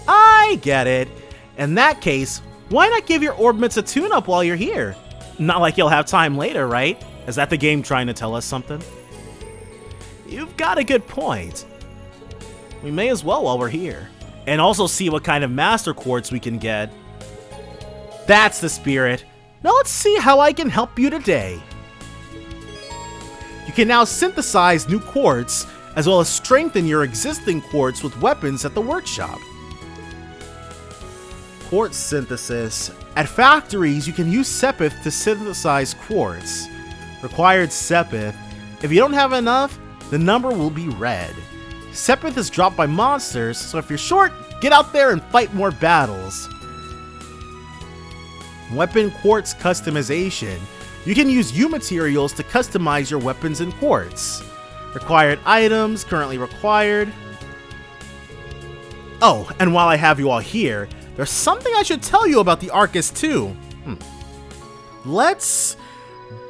I get it. In that case, why not give your orbments a tune-up while you're here? Not like you'll have time later, right? Is that the game trying to tell us something? You've got a good point. We may as well while we're here. And also see what kind of master quartz we can get. That's the spirit. Now let's see how I can help you today. You can now synthesize new quartz, as well as strengthen your existing quartz with weapons at the workshop. Quartz synthesis. At factories, you can use Sepith to synthesize quartz. Required Sepith. If you don't have enough, the number will be red. Sepith is dropped by monsters, so if you're short, get out there and fight more battles. Weapon quartz customization. You can use U materials to customize your weapons in quartz. Required items, currently required. Oh, and while I have you all here, there's something I should tell you about the Arcus too. Let's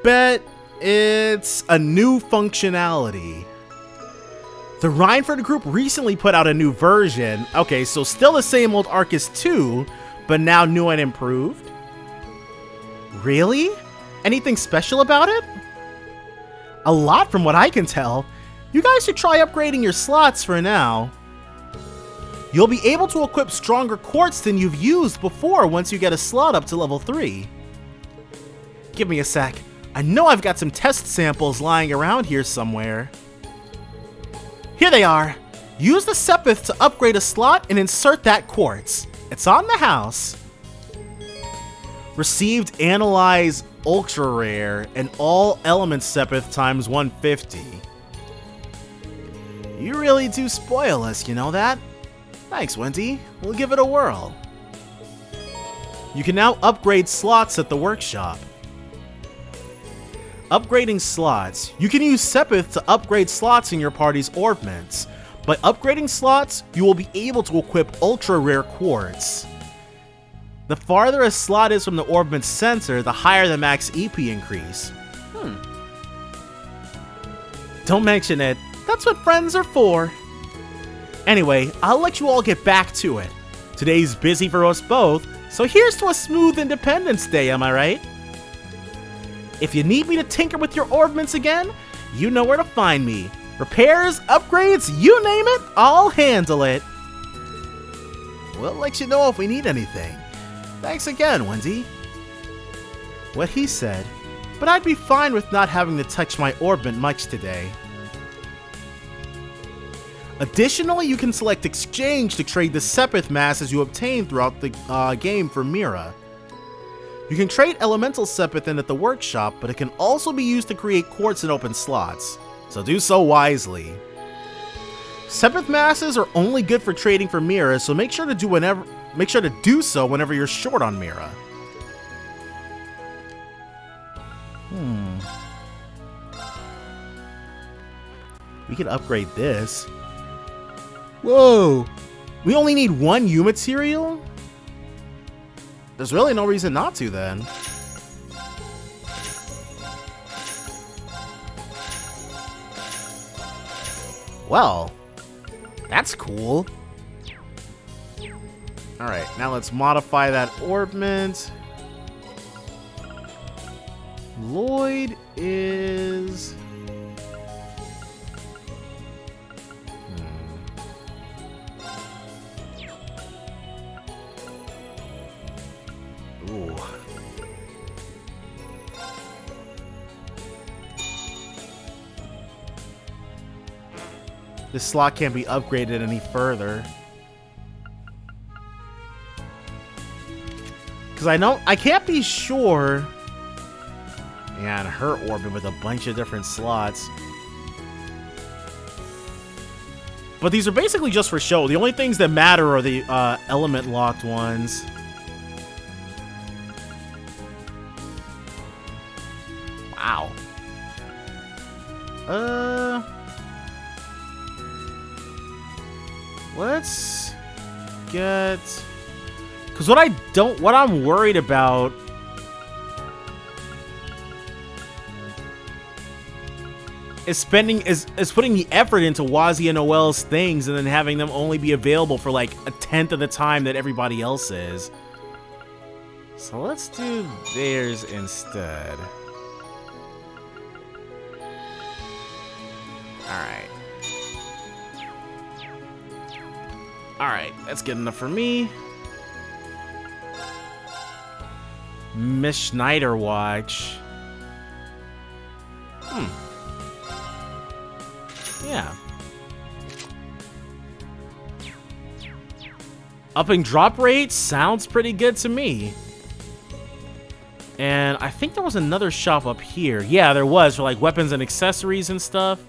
bet it's a new functionality. The Rhineford group recently put out a new version. Okay, so still the same old Arcus 2, but now new and improved. Really? Anything special about it? A lot from what I can tell. You guys should try upgrading your slots for now. You'll be able to equip stronger quartz than you've used before once you get a slot up to level 3. Give me a sec. I know I've got some test samples lying around here somewhere. Here they are. Use the Sepith to upgrade a slot and insert that quartz. It's on the house. Received Analyze Ultra Rare and all elements Sepith times 150. You really do spoil us, you know that? Thanks, Wendy. We'll give it a whirl. You can now upgrade slots at the workshop. Upgrading slots. You can use Sepith to upgrade slots in your party's orbments. By upgrading slots, you will be able to equip ultra rare quartz. The farther a slot is from the orbment's center, the higher the max EP increase. Don't mention it. That's what friends are for. Anyway, I'll let you all get back to it. Today's busy for us both, so here's to a smooth Independence Day, am I right? If you need me to tinker with your orbments again, you know where to find me. Repairs, upgrades, you name it, I'll handle it. We'll let you know if we need anything. Thanks again, Wendy. What he said, but I'd be fine with not having to touch my orbment much today. Additionally, you can select Exchange to trade the Sepith masses you obtain throughout the game for Mira. You can trade Elemental Sepith in at the workshop, but it can also be used to create quartz and open slots, so do so wisely. Sepith masses are only good for trading for Mira, so make sure to do so whenever you're short on Mira. We can upgrade this. Whoa! We only need one U material? There's really no reason not to then. Well, that's cool. Alright, now let's modify that orbment. Lloyd is... Ooh. This slot can't be upgraded any further. Because I can't be sure. Yeah, and her orbit with a bunch of different slots. But these are basically just for show. The only things that matter are the element locked ones. Wow. Let's get... Because what I'm worried about is putting the effort into Wazy and Noel's things and then having them only be available for like 1/10 of the time that everybody else is. So let's do theirs instead. Alright, that's good enough for me. Miss Schneider watch. Yeah. Upping drop rate sounds pretty good to me. And I think there was another shop up here. Yeah, there was for like weapons and accessories and stuff.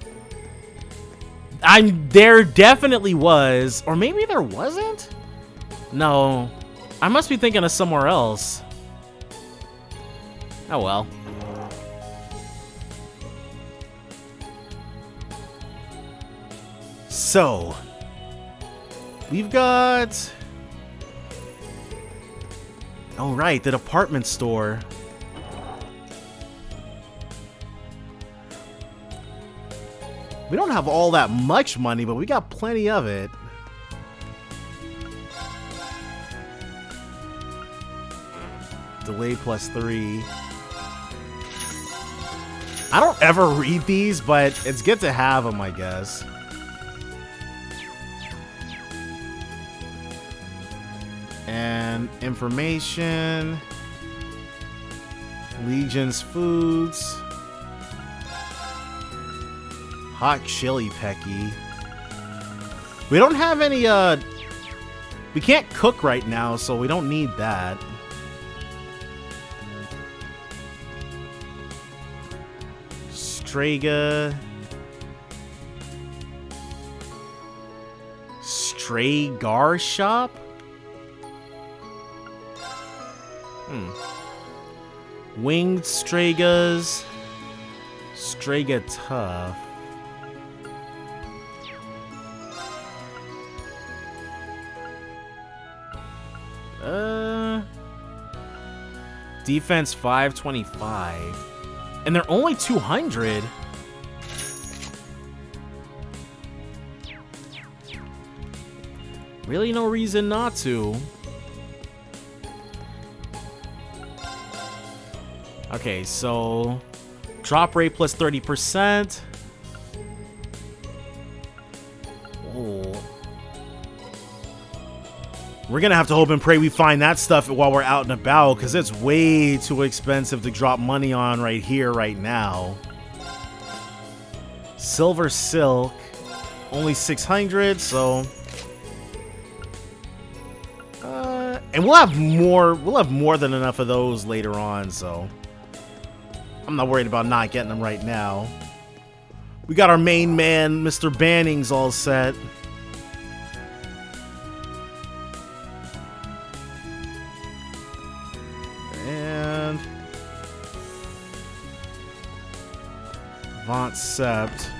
There definitely was. Or maybe there wasn't? No. I must be thinking of somewhere else. Oh well. So, we've got... Oh right, the department store. We don't have all that much money, but we got plenty of it. Delay +3. I don't ever read these, but it's good to have them, I guess. And information. Legion's foods. Hot chili pecky. We don't have any, we can't cook right now, so we don't need that. Strega. Straygar shop? Winged Straygas. Strayga tough. Defense 525. And they're only 200. Really no reason not to. Okay, so drop rate plus 30%. Oh. We're gonna have to hope and pray we find that stuff while we're out and about, because it's way too expensive to drop money on right here, right now. Silver Silk, only 600, so... and we'll have more than enough of those later on, so... I'm not worried about not getting them right now. We got our main man, Mr. Bannings, all set. And... Vaunt Sept.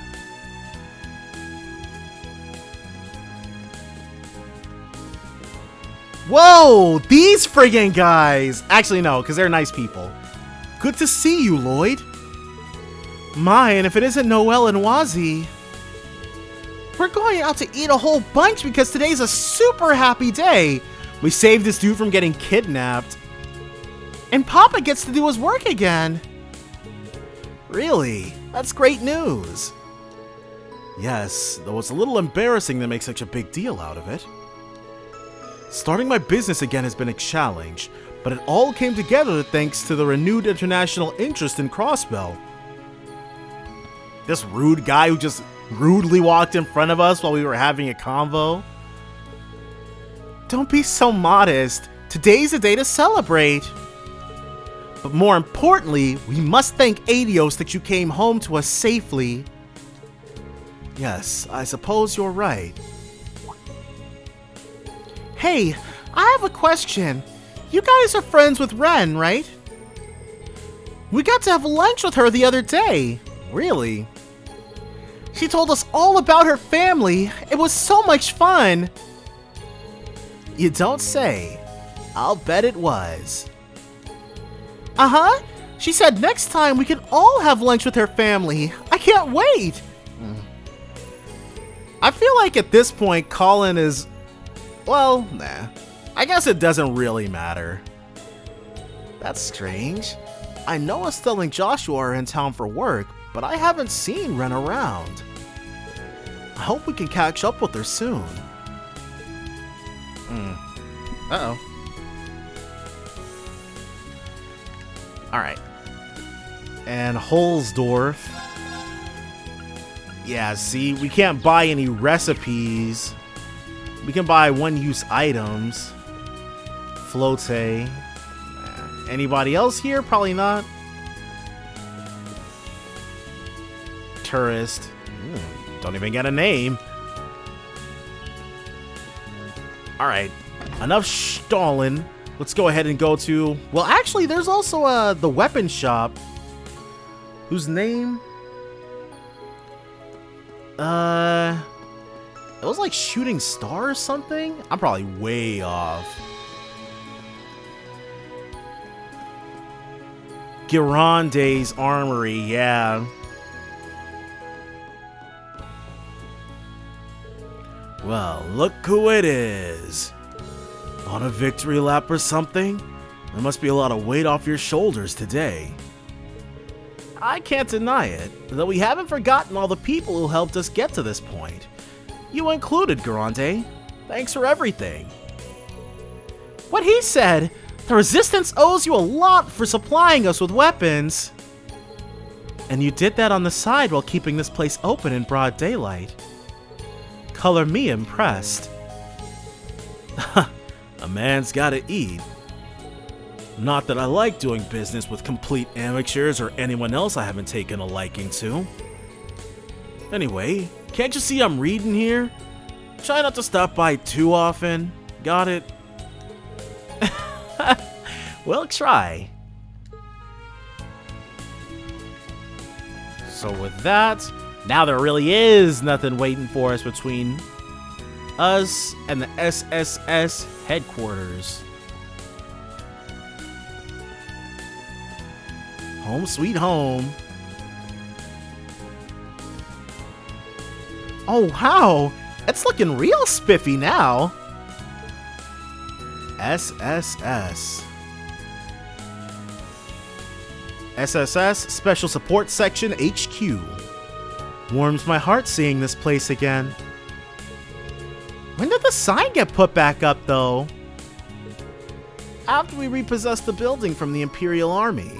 Whoa! These friggin' guys! Actually, no, because they're nice people. Good to see you, Lloyd. My, and if it isn't Noel and Wazy. We're going out to eat a whole bunch because today's a super happy day. We saved this dude from getting kidnapped. And Papa gets to do his work again. Really? That's great news. Yes, though it's a little embarrassing to make such a big deal out of it. Starting my business again has been a challenge, but it all came together thanks to the renewed international interest in Crossbell. This rude guy who just rudely walked in front of us while we were having a convo. Don't be so modest. Today's a day to celebrate. But more importantly, we must thank Adios that you came home to us safely. Yes, I suppose you're right. Hey, I have a question. You guys are friends with Ren, right? We got to have lunch with her the other day. Really? She told us all about her family. It was so much fun. You don't say. I'll bet it was. Uh-huh. She said next time we can all have lunch with her family. I can't wait. I feel like at this point, Colin is... Well, nah. I guess it doesn't really matter. That's strange. I know Estelle and Joshua are in town for work, but I haven't seen Ren around. I hope we can catch up with her soon. Uh-oh. Alright. And Holsdorf. Yeah, see, we can't buy any recipes. We can buy one-use items. Flote. Anybody else here? Probably not. Tourist. Don't even get a name. Alright. Enough stalling. Let's go ahead and go to... Well, actually, there's also the weapon shop. Whose name? It was like Shooting Star or something? I'm probably way off. Gironde's Armory, yeah. Well, look who it is. On a victory lap or something? There must be a lot of weight off your shoulders today. I can't deny it, though we haven't forgotten all the people who helped us get to this point. You included, Gironde. Thanks for everything. What he said! The Resistance owes you a lot for supplying us with weapons. And you did that on the side while keeping this place open in broad daylight. Color me impressed. A man's gotta eat. Not that I like doing business with complete amateurs or anyone else I haven't taken a liking to. Anyway, can't you see I'm reading here? Try not to stop by too often. Got it? We'll try. So with that, now there really is nothing waiting for us between us and the SSS headquarters. Home sweet home. Oh wow, it's looking real spiffy now. SSS. SSS Special Support Section HQ. Warms my heart seeing this place again. When did the sign get put back up, though? After we repossessed the building from the Imperial Army.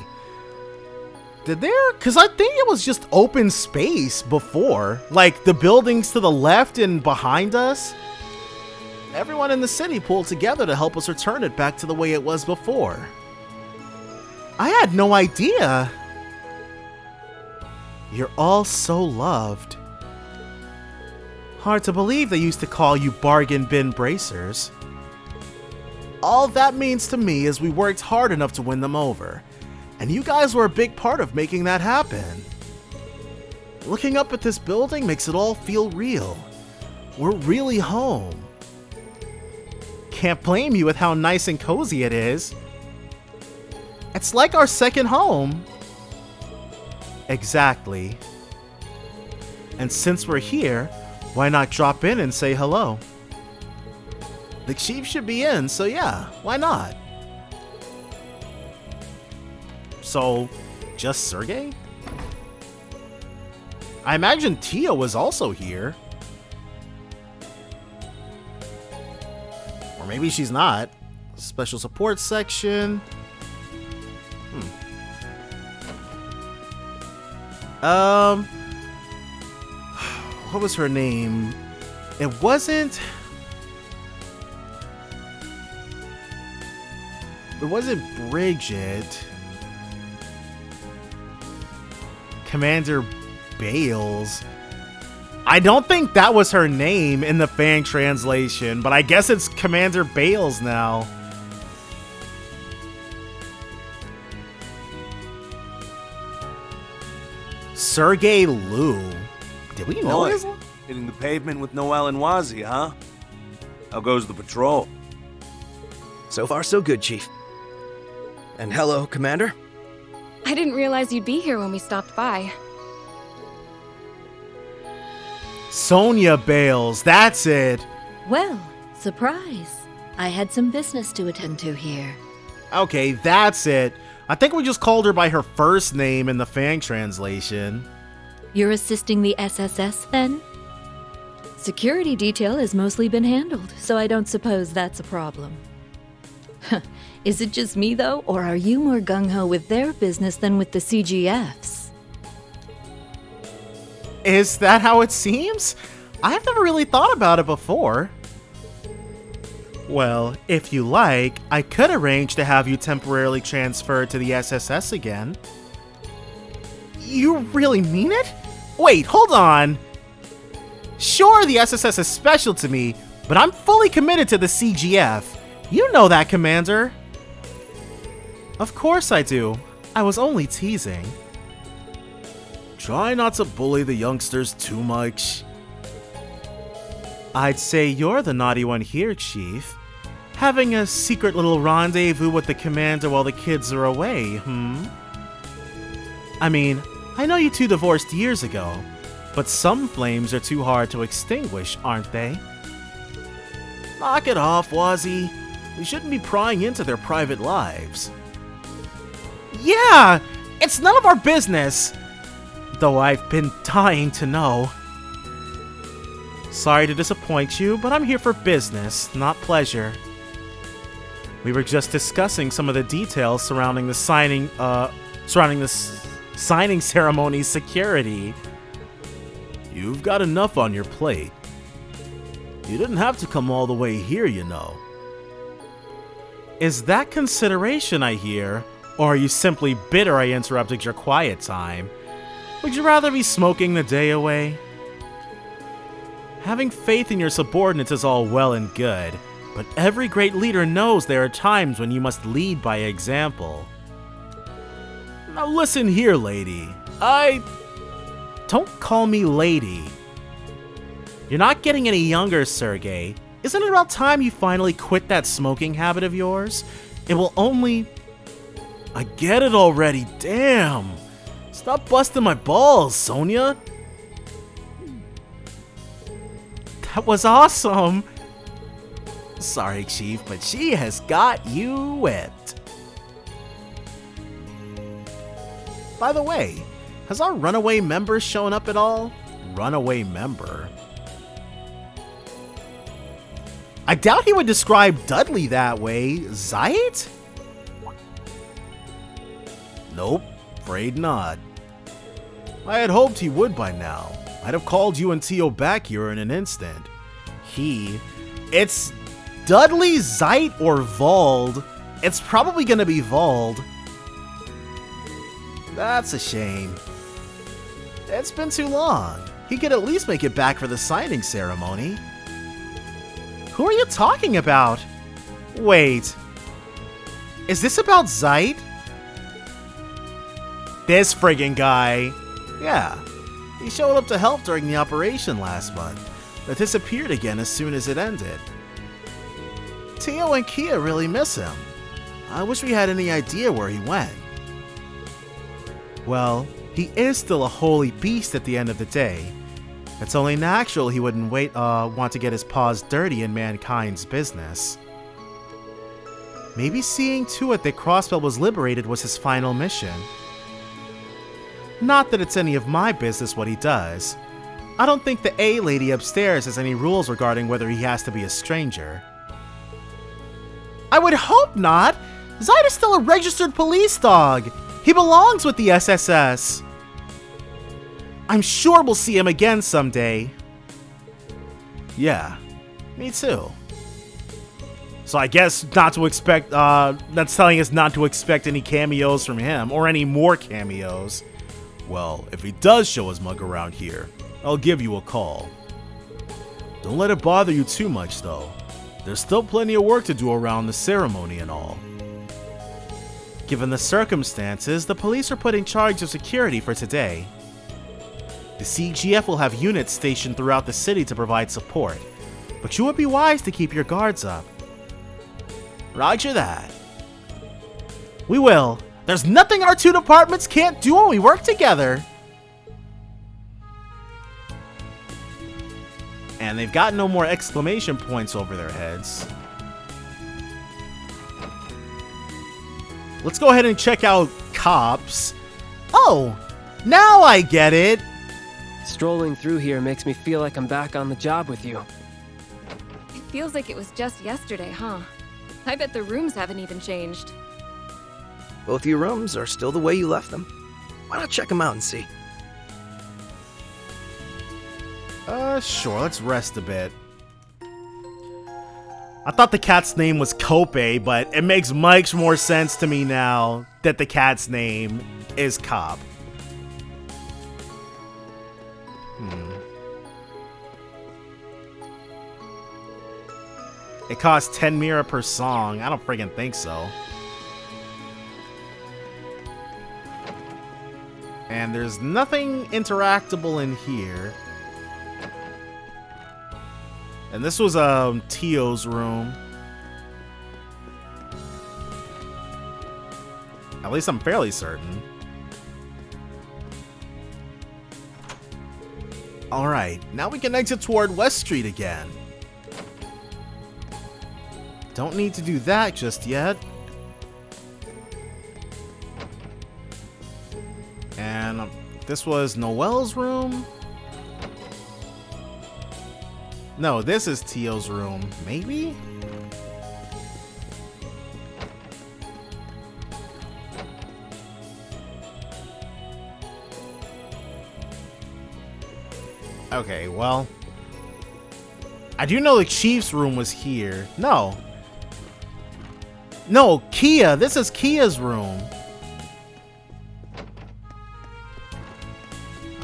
Did there? Because I think it was just open space before. Like, the buildings to the left and behind us. Everyone in the city pulled together to help us return it back to the way it was before. I had no idea. You're all so loved. Hard to believe they used to call you bargain bin bracers. All that means to me is we worked hard enough to win them over, and you guys were a big part of making that happen. Looking up at this building makes it all feel real. We're really home. Can't blame you with how nice and cozy it is. It's like our second home. Exactly. And since we're here, why not drop in and say hello? The chief should be in, so yeah, why not? So, just Sergey? I imagine Tia was also here. Or maybe she's not. Special support section. What was her name? It wasn't Bridget. Commander Bales. I don't think that was her name in the fan translation, but I guess it's Commander Bales now. Sergey Liu. Did we know his? Hitting the pavement with Noel and Wazy, huh? How goes the patrol? So far, so good, Chief. And hello, Commander. I didn't realize you'd be here when we stopped by. Sonia Bales, that's it. Well, surprise. I had some business to attend to here. Okay, that's it. I think we just called her by her first name in the fan translation. You're assisting the SSS, then? Security detail has mostly been handled, so I don't suppose that's a problem. Is it just me, though, or are you more gung-ho with their business than with the CGFs? Is that how it seems? I've never really thought about it before. Well, if you like, I could arrange to have you temporarily transferred to the SSS again. You really mean it? Wait, hold on. Sure, the SSS is special to me, but I'm fully committed to the CGF. You know that, Commander. Of course I do. I was only teasing. Try not to bully the youngsters too much. I'd say you're the naughty one here, Chief. Having a secret little rendezvous with the Commander while the kids are away, I mean, I know you two divorced years ago, but some flames are too hard to extinguish, aren't they? Knock it off, Wazy. We shouldn't be prying into their private lives. Yeah! It's none of our business! Though I've been dying to know. Sorry to disappoint you, but I'm here for business, not pleasure. We were just discussing some of the details surrounding the signing ceremony's security. You've got enough on your plate. You didn't have to come all the way here, you know. Is that consideration I hear, or are you simply bitter I interrupted your quiet time? Would you rather be smoking the day away? Having faith in your subordinates is all well and good, but every great leader knows there are times when you must lead by example. Now listen here, lady. Don't call me lady. You're not getting any younger, Sergei. Isn't it about time you finally quit that smoking habit of yours? It will only... I get it already, damn. Stop busting my balls, Sonia. That was awesome. Sorry, Chief, but she has got you whipped. By the way, has our runaway member shown up at all? Runaway member? I doubt he would describe Dudley that way. Zeit? Nope, afraid not. I had hoped he would by now. I'd have called you and Tio back here in an instant. It's Dudley, Zeit, or Vald. It's probably gonna be Vald. That's a shame. It's been too long. He could at least make it back for the signing ceremony. Who are you talking about? Wait. Is this about Zeit? This friggin' guy. Yeah. He showed up to help during the operation last month, but disappeared again as soon as it ended. Tio and Kia really miss him. I wish we had any idea where he went. Well, he is still a holy beast at the end of the day. It's only natural he wouldn't want to get his paws dirty in mankind's business. Maybe seeing to it that Crossbell was liberated was his final mission. Not that it's any of my business what he does. I don't think the A-lady upstairs has any rules regarding whether he has to be a stranger. I would hope not! Zeit is still a registered police dog! He belongs with the SSS! I'm sure we'll see him again someday. Yeah, me too. So I guess not to expect, that's telling us not to expect any cameos from him, or any more cameos. Well, if he does show his mug around here, I'll give you a call. Don't let it bother you too much though. There's still plenty of work to do around the ceremony and all. Given the circumstances, the police are put in charge of security for today. The CGF will have units stationed throughout the city to provide support, but you would be wise to keep your guards up. Roger that. We will. There's nothing our two departments can't do when we work together. And they've got no more exclamation points over their heads. Let's go ahead and check out Cops. Oh, now I get it. Strolling through here makes me feel like I'm back on the job with you. It feels like it was just yesterday, huh? I bet the rooms haven't even changed. Both your rooms are still the way you left them. Why not check them out and see? Sure, let's rest a bit. I thought the cat's name was Kope, but it makes much more sense to me now that the cat's name is Cop. It costs 10 mira per song. I don't friggin' think so. And there's nothing interactable in here. And this was Tio's room. At least I'm fairly certain. Alright, now we can exit toward West Street again. Don't need to do that just yet. And this was Noel's room. No, this is Tio's room. Maybe? Okay, well. I do know the Chief's room was here. No. No, Kia. This is Kia's room.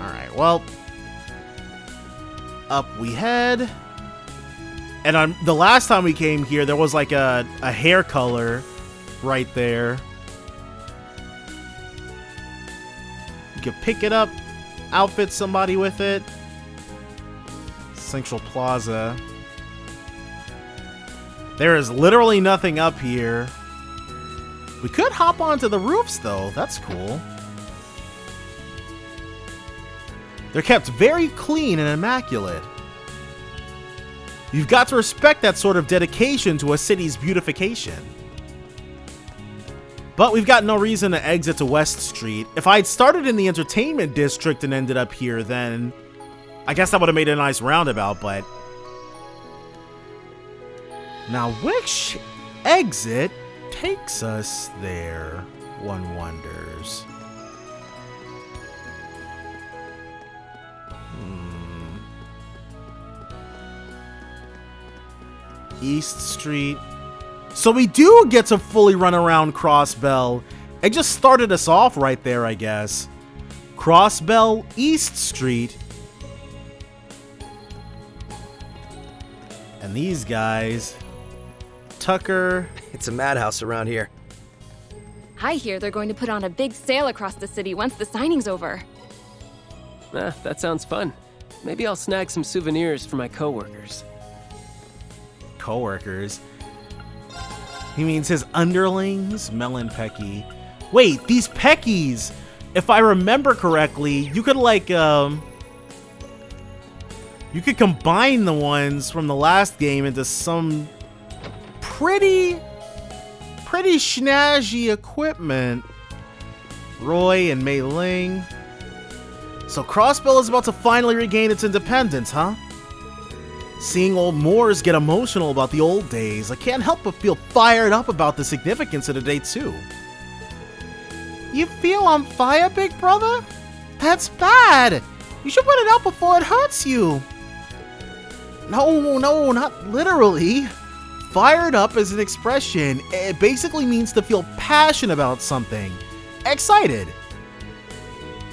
Alright, well. Up we head. And the last time we came here, there was like a hair color right there. You can pick it up, outfit somebody with it. Central Plaza. There is literally nothing up here. We could hop onto the roofs though. That's cool. They're kept very clean and immaculate. You've got to respect that sort of dedication to a city's beautification. But we've got no reason to exit to West Street. If I'd started in the entertainment district and ended up here, then I guess that would have made a nice roundabout, but... Now, which exit takes us there, one wonders. East Street. So we do get to fully run around Crossbell. It just started us off right there, I guess. Crossbell, East Street. And these guys... Tucker. It's a madhouse around here. I hear they're going to put on a big sale across the city once the signing's over. That sounds fun. Maybe I'll snag some souvenirs for my coworkers. Coworkers? He means his underlings? Melon Pecky. Wait, these Peckies! If I remember correctly, you could like, you could combine the ones from the last game into some pretty snazzy equipment. Roy and Mei Ling. So Crossbell is about to finally regain its independence, huh? Seeing old Moors get emotional about the old days, I can't help but feel fired up about the significance of the day too. You feel on fire, big brother? That's bad! You should put it out before it hurts you! No, not literally. Fired up is an expression. It basically means to feel passionate about something. Excited.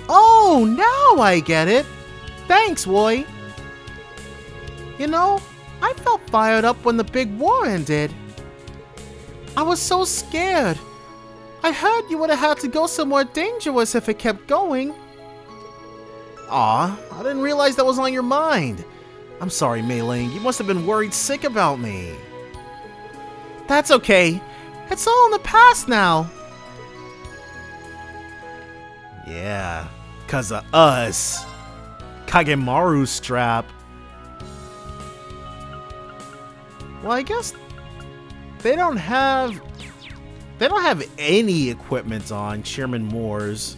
Oh, now I get it. Thanks, Roy. You know, I felt fired up when the big war ended. I was so scared. I heard you would have had to go somewhere dangerous if it kept going. Aw, I didn't realize that was on your mind. I'm sorry, Mei Ling. You must have been worried sick about me. That's okay. It's all in the past now. Yeah, 'cause of us. Kagemaru strap. Well, I guess they don't have any equipment on Chairman Moore's.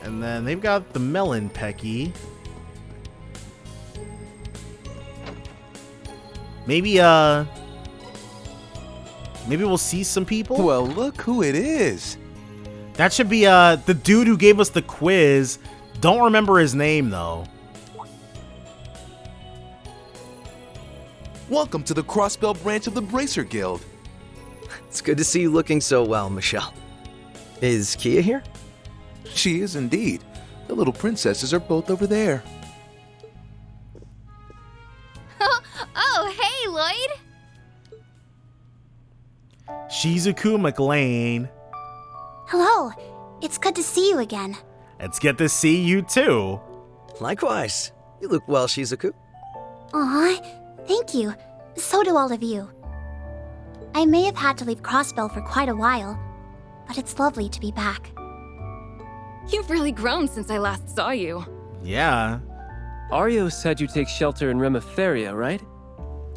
And then they've got the Melon Pecky. Maybe we'll see some people. Well, look who it is. That should be the dude who gave us the quiz. Don't remember his name though. Welcome to the Crossbell branch of the Bracer Guild. It's good to see you looking so well, Michelle. Is Kia here? She is indeed. The little princesses are both over there. Oh, hey, Lloyd! Shizuku McLean. Hello. It's good to see you again. It's good to see you too. Likewise. You look well, Shizuku. Aw, thank you. So do all of you. I may have had to leave Crossbell for quite a while, but it's lovely to be back. You've really grown since I last saw you. Yeah. Arios had you take shelter in Remeferia, right?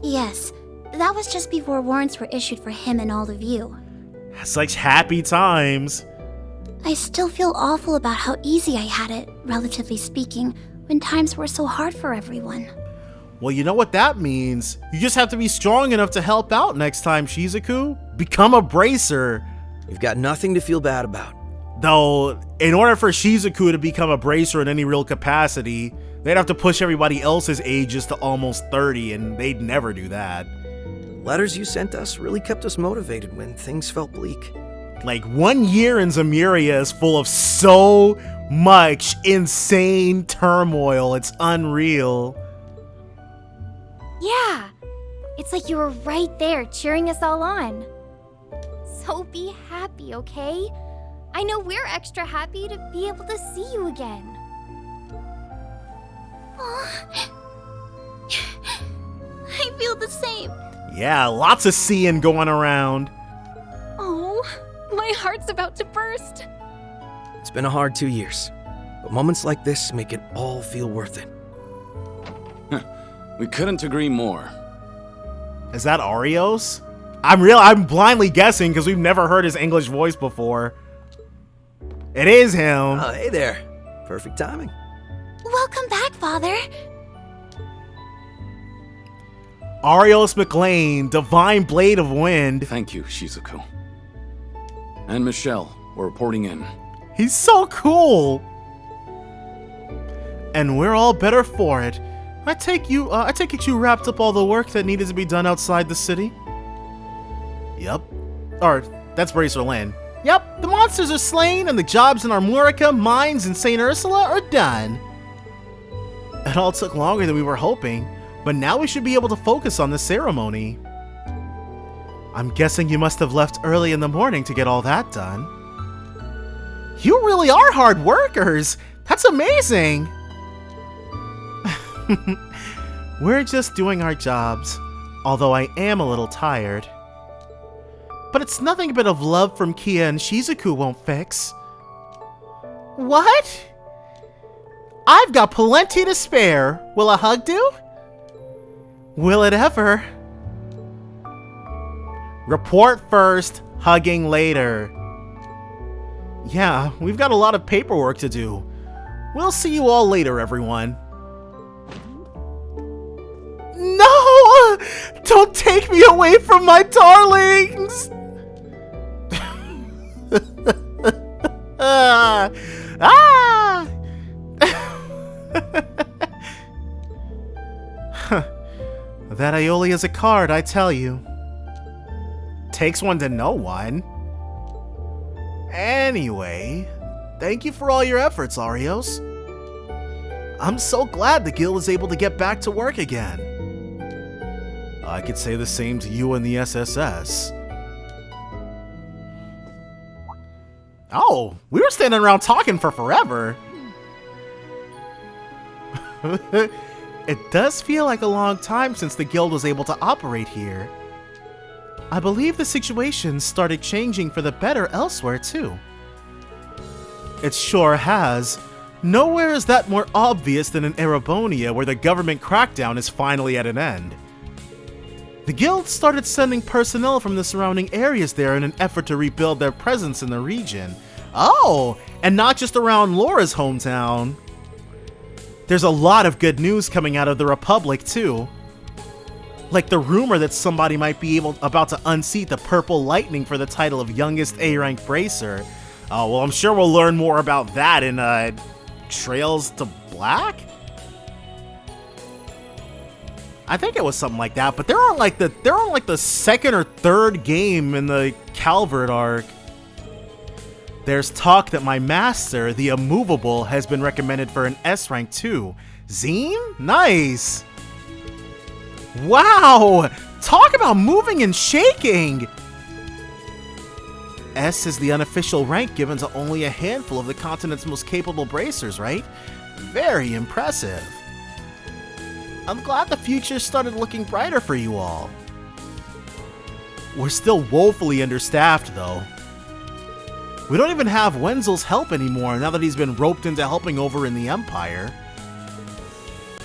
Yes, that was just before warrants were issued for him and all of you. Such happy times. I still feel awful about how easy I had it, relatively speaking, when times were so hard for everyone. Well, you know what that means. You just have to be strong enough to help out next time, Shizuku. Become a bracer. You've got nothing to feel bad about. Though, in order for Shizuku to become a bracer in any real capacity, they'd have to push everybody else's ages to almost 30, and they'd never do that. Letters you sent us really kept us motivated when things felt bleak. Like, 1 year in Zemuria is full of so much insane turmoil. It's unreal. Yeah, it's like you were right there cheering us all on. So be happy, okay? I know we're extra happy to be able to see you again. I feel the same. Yeah, lots of seeing going around. Oh, my heart's about to burst. It's been a hard 2 years, but moments like this make it all feel worth it. We couldn't agree more. Is that Arios? I'm blindly guessing because we've never heard his English voice before. It is him. Oh, hey there. Perfect timing. Welcome back, Father. Arios McLean, Divine Blade of Wind. Thank you, Shizuku. And Michelle, we're reporting in. He's so cool. And we're all better for it. I take it you wrapped up all the work that needed to be done outside the city? Yep. Or, that's Bracer Lynn. Yep, the monsters are slain and the jobs in Armorica, Mines, and St. Ursula are done. It all took longer than we were hoping, but now we should be able to focus on the ceremony. I'm guessing you must have left early in the morning to get all that done. You really are hard workers! That's amazing! We're just doing our jobs, although I am a little tired. But it's nothing a bit of love from Kia and Shizuku won't fix. What? I've got plenty to spare. Will a hug do? Will it ever? Report first, hugging later. Yeah, we've got a lot of paperwork to do. We'll see you all later, everyone. No! Don't take me away from my darlings! That Aiolia's a card, I tell you. Takes one to know one. Anyway, thank you for all your efforts, Arios. I'm so glad the guild is able to get back to work again. I could say the same to you and the SSS. Oh, we were standing around talking for forever. It does feel like a long time since the guild was able to operate here. I believe the situation started changing for the better elsewhere too. It sure has. Nowhere is that more obvious than in Erebonia, where the government crackdown is finally at an end. The guild started sending personnel from the surrounding areas there in an effort to rebuild their presence in the region. Oh, and not just around Laura's hometown. There's a lot of good news coming out of the Republic too. Like the rumor that somebody might be about to unseat the Purple Lightning for the title of youngest A-rank bracer. Oh, well, I'm sure we'll learn more about that in Trails to Black? I think it was something like that, but they're on like the second or third game in the Calvert arc. There's talk that my master, the Immovable, has been recommended for an S rank too. Zine? Nice! Wow! Talk about moving and shaking! S is the unofficial rank given to only a handful of the continent's most capable bracers, right? Very impressive. I'm glad the future started looking brighter for you all. We're still woefully understaffed, though. We don't even have Wenzel's help anymore now that he's been roped into helping over in the Empire.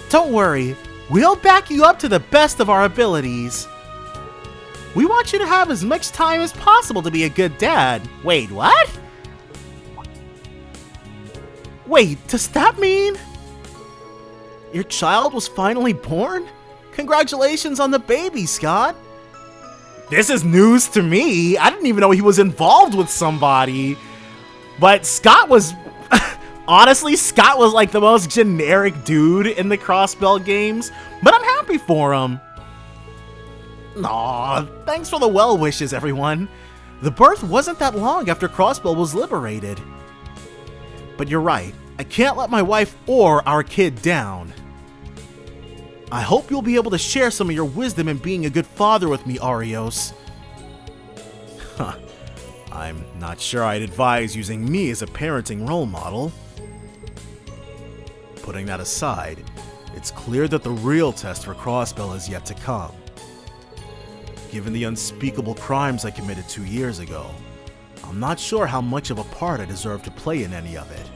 Don't worry, we'll back you up to the best of our abilities. We want you to have as much time as possible to be a good dad. Wait, what? Wait, does that mean your child was finally born? Congratulations on the baby, Scott. This is news to me. I didn't even know he was involved with somebody. But Scott was... Honestly, Scott was like the most generic dude in the Crossbell games. But I'm happy for him. Aw, thanks for the well wishes, everyone. The birth wasn't that long after Crossbell was liberated. But you're right, I can't let my wife or our kid down. I hope you'll be able to share some of your wisdom in being a good father with me, Arios. Huh. I'm not sure I'd advise using me as a parenting role model. Putting that aside, it's clear that the real test for Crossbell is yet to come. Given the unspeakable crimes I committed 2 years ago, I'm not sure how much of a part I deserve to play in any of it.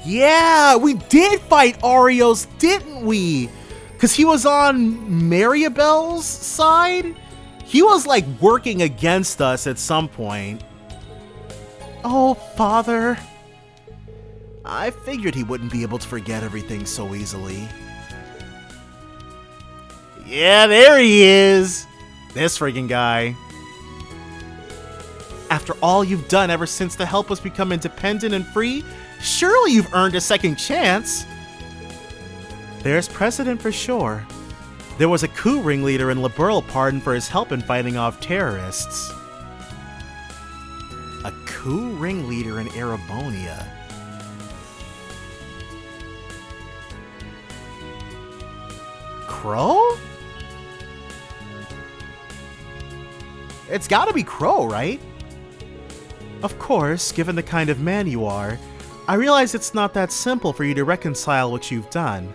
Yeah, we did fight Arios, didn't we? Because he was on Maribel's side? He was like working against us at some point. Oh, Father. I figured he wouldn't be able to forget everything so easily. Yeah, there he is. This friggin' guy. After all you've done ever since to help us become independent and free, surely you've earned a second chance. There's precedent for sure. There was a coup ringleader in Liberl pardoned for his help in fighting off terrorists. A coup ringleader in Erebonia. Crow? It's gotta be Crow, right? Of course, given the kind of man you are, I realize it's not that simple for you to reconcile what you've done.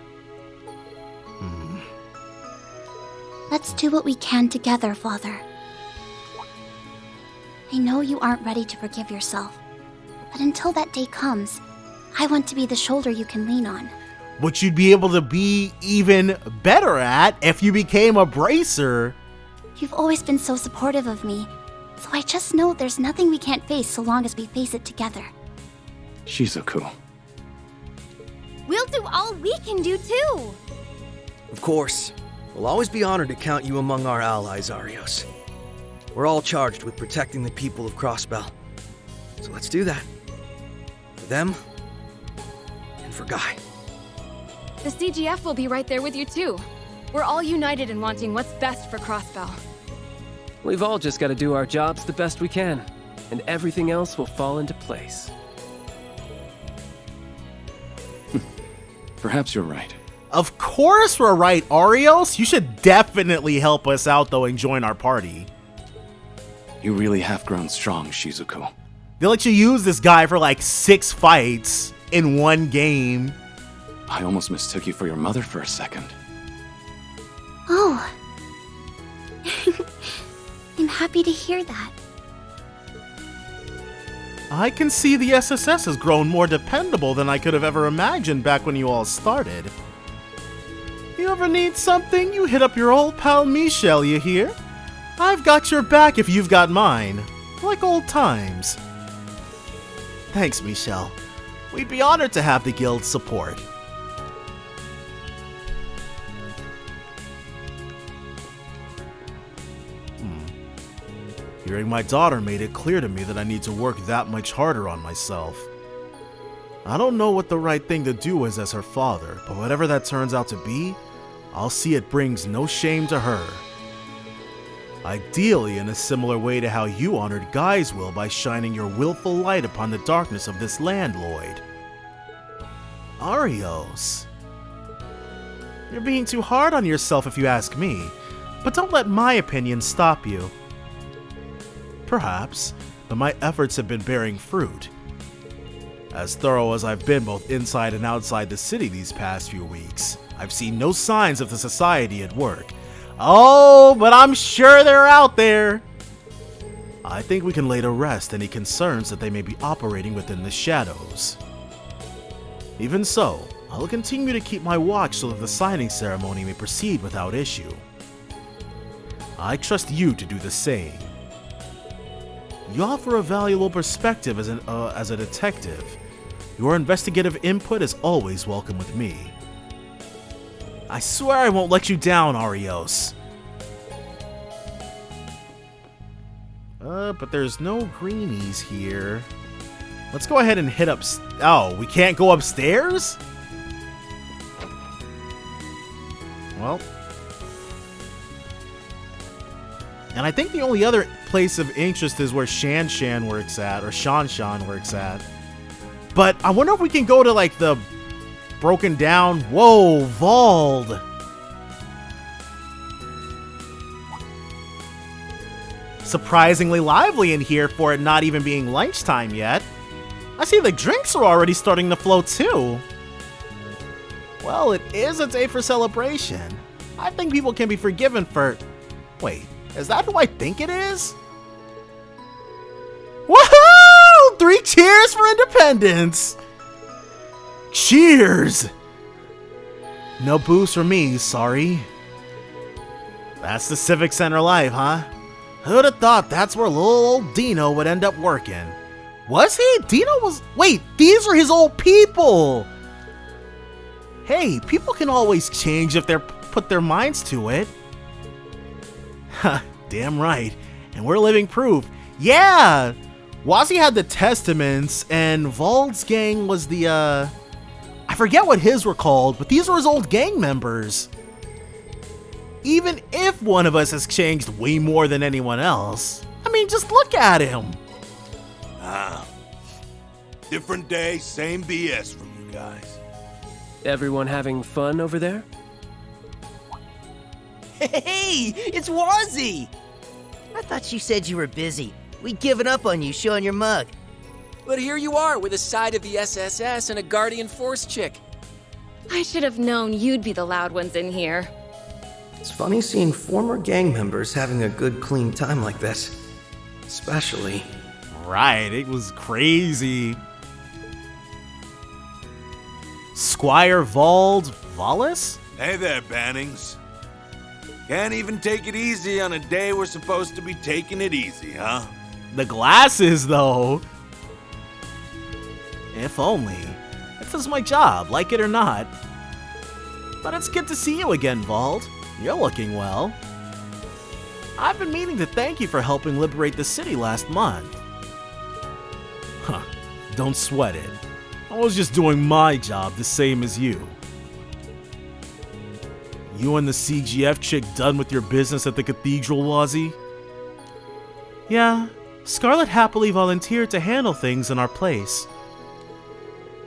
Let's do what we can together, Father. I know you aren't ready to forgive yourself, but until that day comes, I want to be the shoulder you can lean on. Which you'd be able to be even better at if you became a bracer. You've always been so supportive of me, so I just know there's nothing we can't face so long as we face it together. Shizuku. We'll do all we can do too! Of course. We'll always be honored to count you among our allies, Arios. We're all charged with protecting the people of Crossbell. So let's do that. For them, and for Guy. The CGF will be right there with you too. We're all united in wanting what's best for Crossbell. We've all just got to do our jobs the best we can, and everything else will fall into place. Perhaps you're right. Of course we're right, Arios. You should definitely help us out, though, and join our party. You really have grown strong, Shizuku. They let you use this guy for like 6 fights in one game. I almost mistook you for your mother for a second. Oh. I'm happy to hear that. I can see the SSS has grown more dependable than I could have ever imagined back when you all started. You ever need something, you hit up your old pal Michel, you hear? I've got your back if you've got mine. Like old times. Thanks, Michel. We'd be honored to have the guild's support. Hearing my daughter made it clear to me that I need to work that much harder on myself. I don't know what the right thing to do is as her father, but whatever that turns out to be, I'll see it brings no shame to her. Ideally in a similar way to how you honored Guy's will by shining your willful light upon the darkness of this land, Lloyd. Arios. You're being too hard on yourself if you ask me, but don't let my opinion stop you. Perhaps, but my efforts have been bearing fruit. As thorough as I've been both inside and outside the city these past few weeks, I've seen no signs of the society at work. Oh, but I'm sure they're out there. I think we can lay to rest any concerns that they may be operating within the shadows. Even so, I'll continue to keep my watch so that the signing ceremony may proceed without issue. I trust you to do the same. You offer a valuable perspective as a detective. Your investigative input is always welcome with me. I swear I won't let you down, Arios. But there's no greenies here. Let's go ahead and hit up... Oh, we can't go upstairs? Well... And I think the only other place of interest is where Shan Shan works at, or Shan Shan works at. But I wonder if we can go to like the broken down... Whoa, Vald! Surprisingly lively in here for it not even being lunchtime yet. I see the drinks are already starting to flow too. Well, it is a day for celebration. I think people can be forgiven for... Wait, is that who I think it is? Woohoo! 3 cheers for independence! Cheers! No booze for me, sorry. That's the Civic Center life, huh? Who'd have thought that's where little old Dino would end up working? Was he? Dino was... Wait, these are his old people! Hey, people can always change if they're put their minds to it. Ha, damn right. And we're living proof. Yeah! Wazy had the Testaments, and Vald's gang was the, I forget what his were called, but these were his old gang members. Even if one of us has changed way more than anyone else. I mean, just look at him. Ah. Different day, same BS from you guys. Everyone having fun over there? Hey, it's Wazy! I thought you said you were busy. We'd given up on you showing your mug. But here you are with a side of the SSS and a Guardian Force chick. I should have known you'd be the loud ones in here. It's funny seeing former gang members having a good, clean time like this. Especially... Right, it was crazy. Squire Vald Vallis? Hey there, Bannings. Can't even take it easy on a day we're supposed to be taking it easy, huh? The glasses, though. If only. This is my job, like it or not. But it's good to see you again, Vald. You're looking well. I've been meaning to thank you for helping liberate the city last month. Huh, don't sweat it. I was just doing my job the same as you. You and the CGF chick done with your business at the cathedral, Wazy? Yeah, Scarlet happily volunteered to handle things in our place.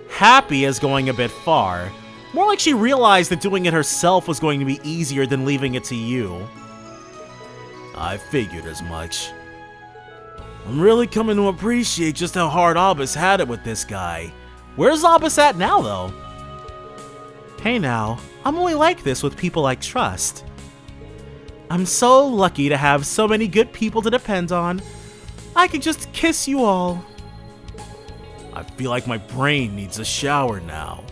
Happy is going a bit far. More like she realized that doing it herself was going to be easier than leaving it to you. I figured as much. I'm really coming to appreciate just how hard Abbas had it with this guy. Where's Abbas at now, though? Hey now, I'm only like this with people I trust. I'm so lucky to have so many good people to depend on. I can just kiss you all. I feel like my brain needs a shower now.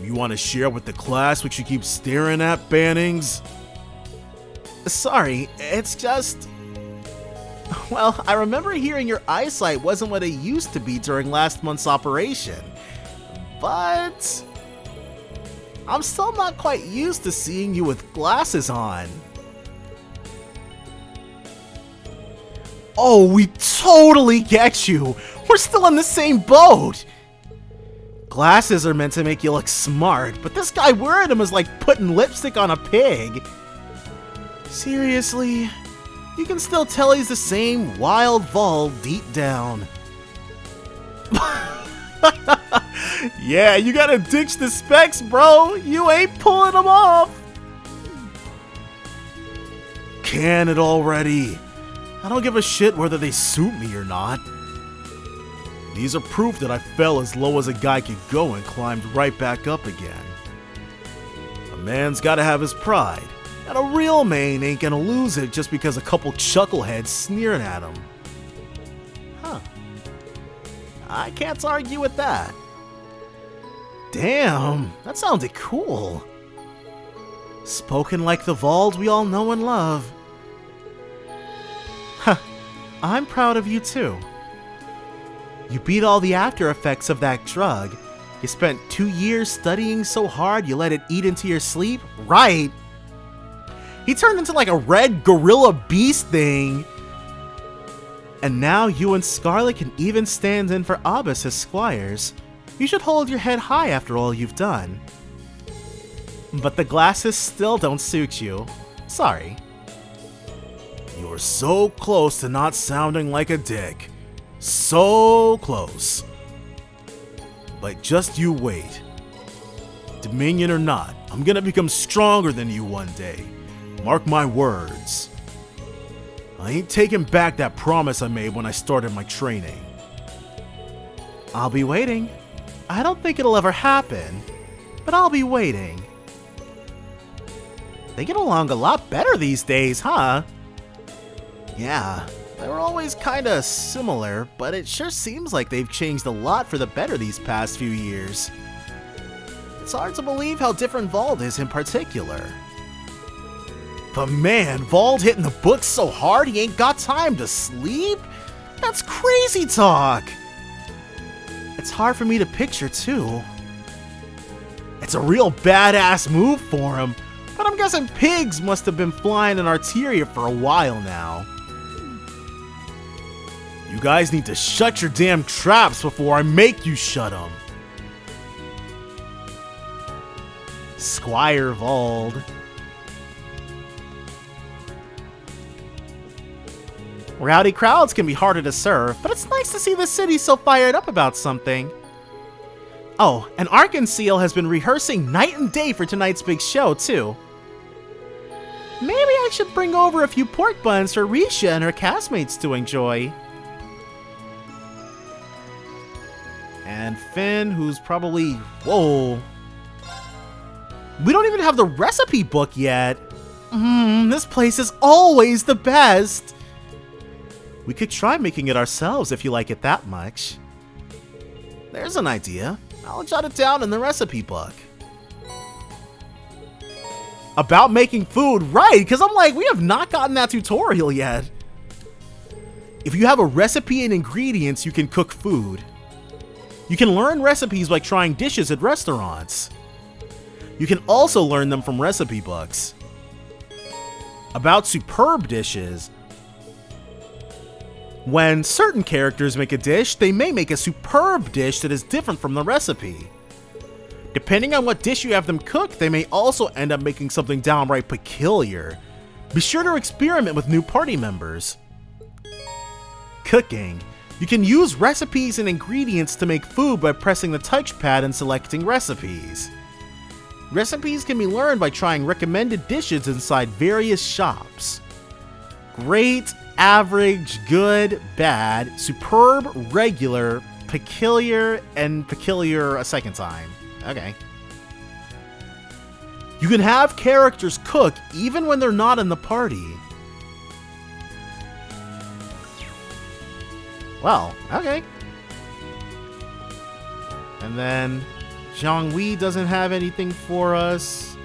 You want to share with the class what you keep staring at, Bannings? Sorry, it's just... Well, I remember hearing your eyesight wasn't what it used to be during last month's operation. But... I'm still not quite used to seeing you with glasses on. Oh, we totally get you! We're still in the same boat! Glasses are meant to make you look smart, but this guy wearing them is like putting lipstick on a pig. Seriously, you can still tell he's the same wild Vald deep down. Yeah, you gotta ditch the specs, bro. You ain't pulling them off. Can it already? I don't give a shit whether they suit me or not. These are proof that I fell as low as a guy could go and climbed right back up again. A man's gotta have his pride, and a real man ain't gonna lose it just because a couple chuckleheads sneering at him. Huh. I can't argue with that. Damn, that sounded cool. Spoken like the Vald we all know and love. Huh, I'm proud of you too. You beat all the after effects of that drug. You spent 2 years studying so hard you let it eat into your sleep? Right! He turned into like a red gorilla beast thing. And now you and Scarlet can even stand in for Abbas as squires. You should hold your head high after all you've done. but the glasses still don't suit you. Sorry. You're so close to not sounding like a dick. So close. But just you wait. Dominion or not, I'm gonna become stronger than you one day. Mark my words. I ain't taking back that promise I made when I started my training. I'll be waiting. I don't think it'll ever happen, but I'll be waiting. They get along a lot better these days, huh? Yeah, they were always kinda similar, but it sure seems like they've changed a lot for the better these past few years. It's hard to believe how different Vald is in particular. But man, Vald hitting the books so hard he ain't got time to sleep? That's crazy talk! It's hard for me to picture too. It's a real badass move for him, but I'm guessing pigs must have been flying in Arteria for a while now. You guys need to shut your damn traps before I make you shut them. Squire Vald. Rowdy crowds can be harder to serve, but it's nice to see the city so fired up about something. Oh, and Arkansas has been rehearsing night and day for tonight's big show, too. Maybe I should bring over a few pork buns for Risha and her castmates to enjoy. And Finn, who's probably... Whoa. We don't even have the recipe book yet. This place is always the best. We could try making it ourselves if you like it that much. There's an idea. I'll jot it down in the recipe book. About making food, right? Because I'm like, we have not gotten that tutorial yet. If you have a recipe and ingredients, you can cook food. You can learn recipes by trying dishes at restaurants. You can also learn them from recipe books. About superb dishes. When certain characters make a dish, they may make a superb dish that is different from the recipe. Depending on what dish you have them cook, they may also end up making something downright peculiar. Be sure to experiment with new party members. Cooking. You can use recipes and ingredients to make food by pressing the touchpad and selecting recipes. Recipes can be learned by trying recommended dishes inside various shops. Great, average, good, bad, superb, regular, peculiar, and peculiar a second time. Okay. You can have characters cook even when they're not in the party. Well, okay. And then Zhonghui doesn't have anything for us.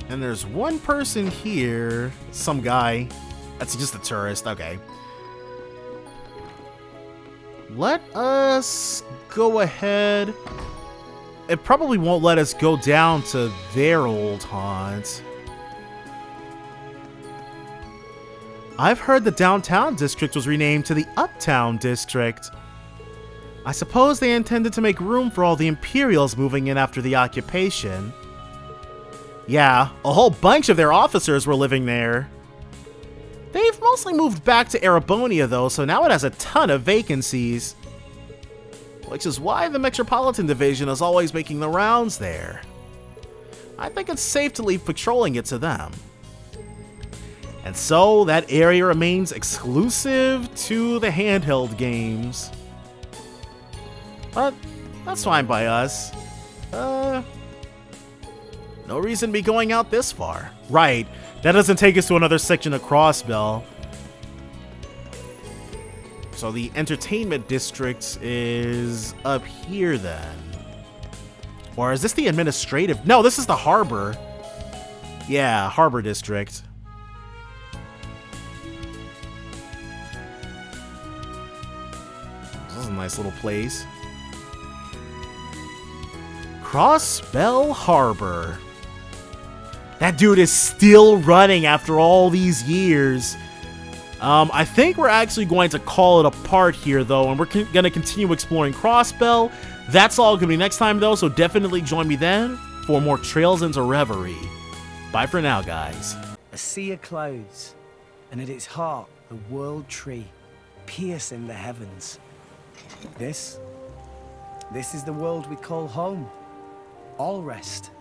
And there's one person here, some guy. That's just a tourist, okay. Let us go ahead. It probably won't let us go down to their old haunt. I've heard the downtown district was renamed to the uptown district. I suppose they intended to make room for all the Imperials moving in after the occupation. Yeah, a whole bunch of their officers were living there. They've mostly moved back to Erebonia though, so now it has a ton of vacancies. Which is why the Metropolitan Division is always making the rounds there. I think it's safe to leave patrolling it to them. And so that area remains exclusive to the handheld games. But that's fine by us. No reason to be going out this far. Right, that doesn't take us to another section of Crossbell. So the entertainment district is up here then. Or is this the administrative? No, this is the harbor. Yeah, harbor district. This is a nice little place. Crossbell Harbor. That dude is still running after all these years. I think we're actually going to call it a part here, though, and we're going to continue exploring Crossbell. That's all going to be next time, though, so definitely join me then for more Trails into Reverie. Bye for now, guys. A sea of clouds, and at its heart, the world tree, piercing the heavens. This is the world we call home. All rest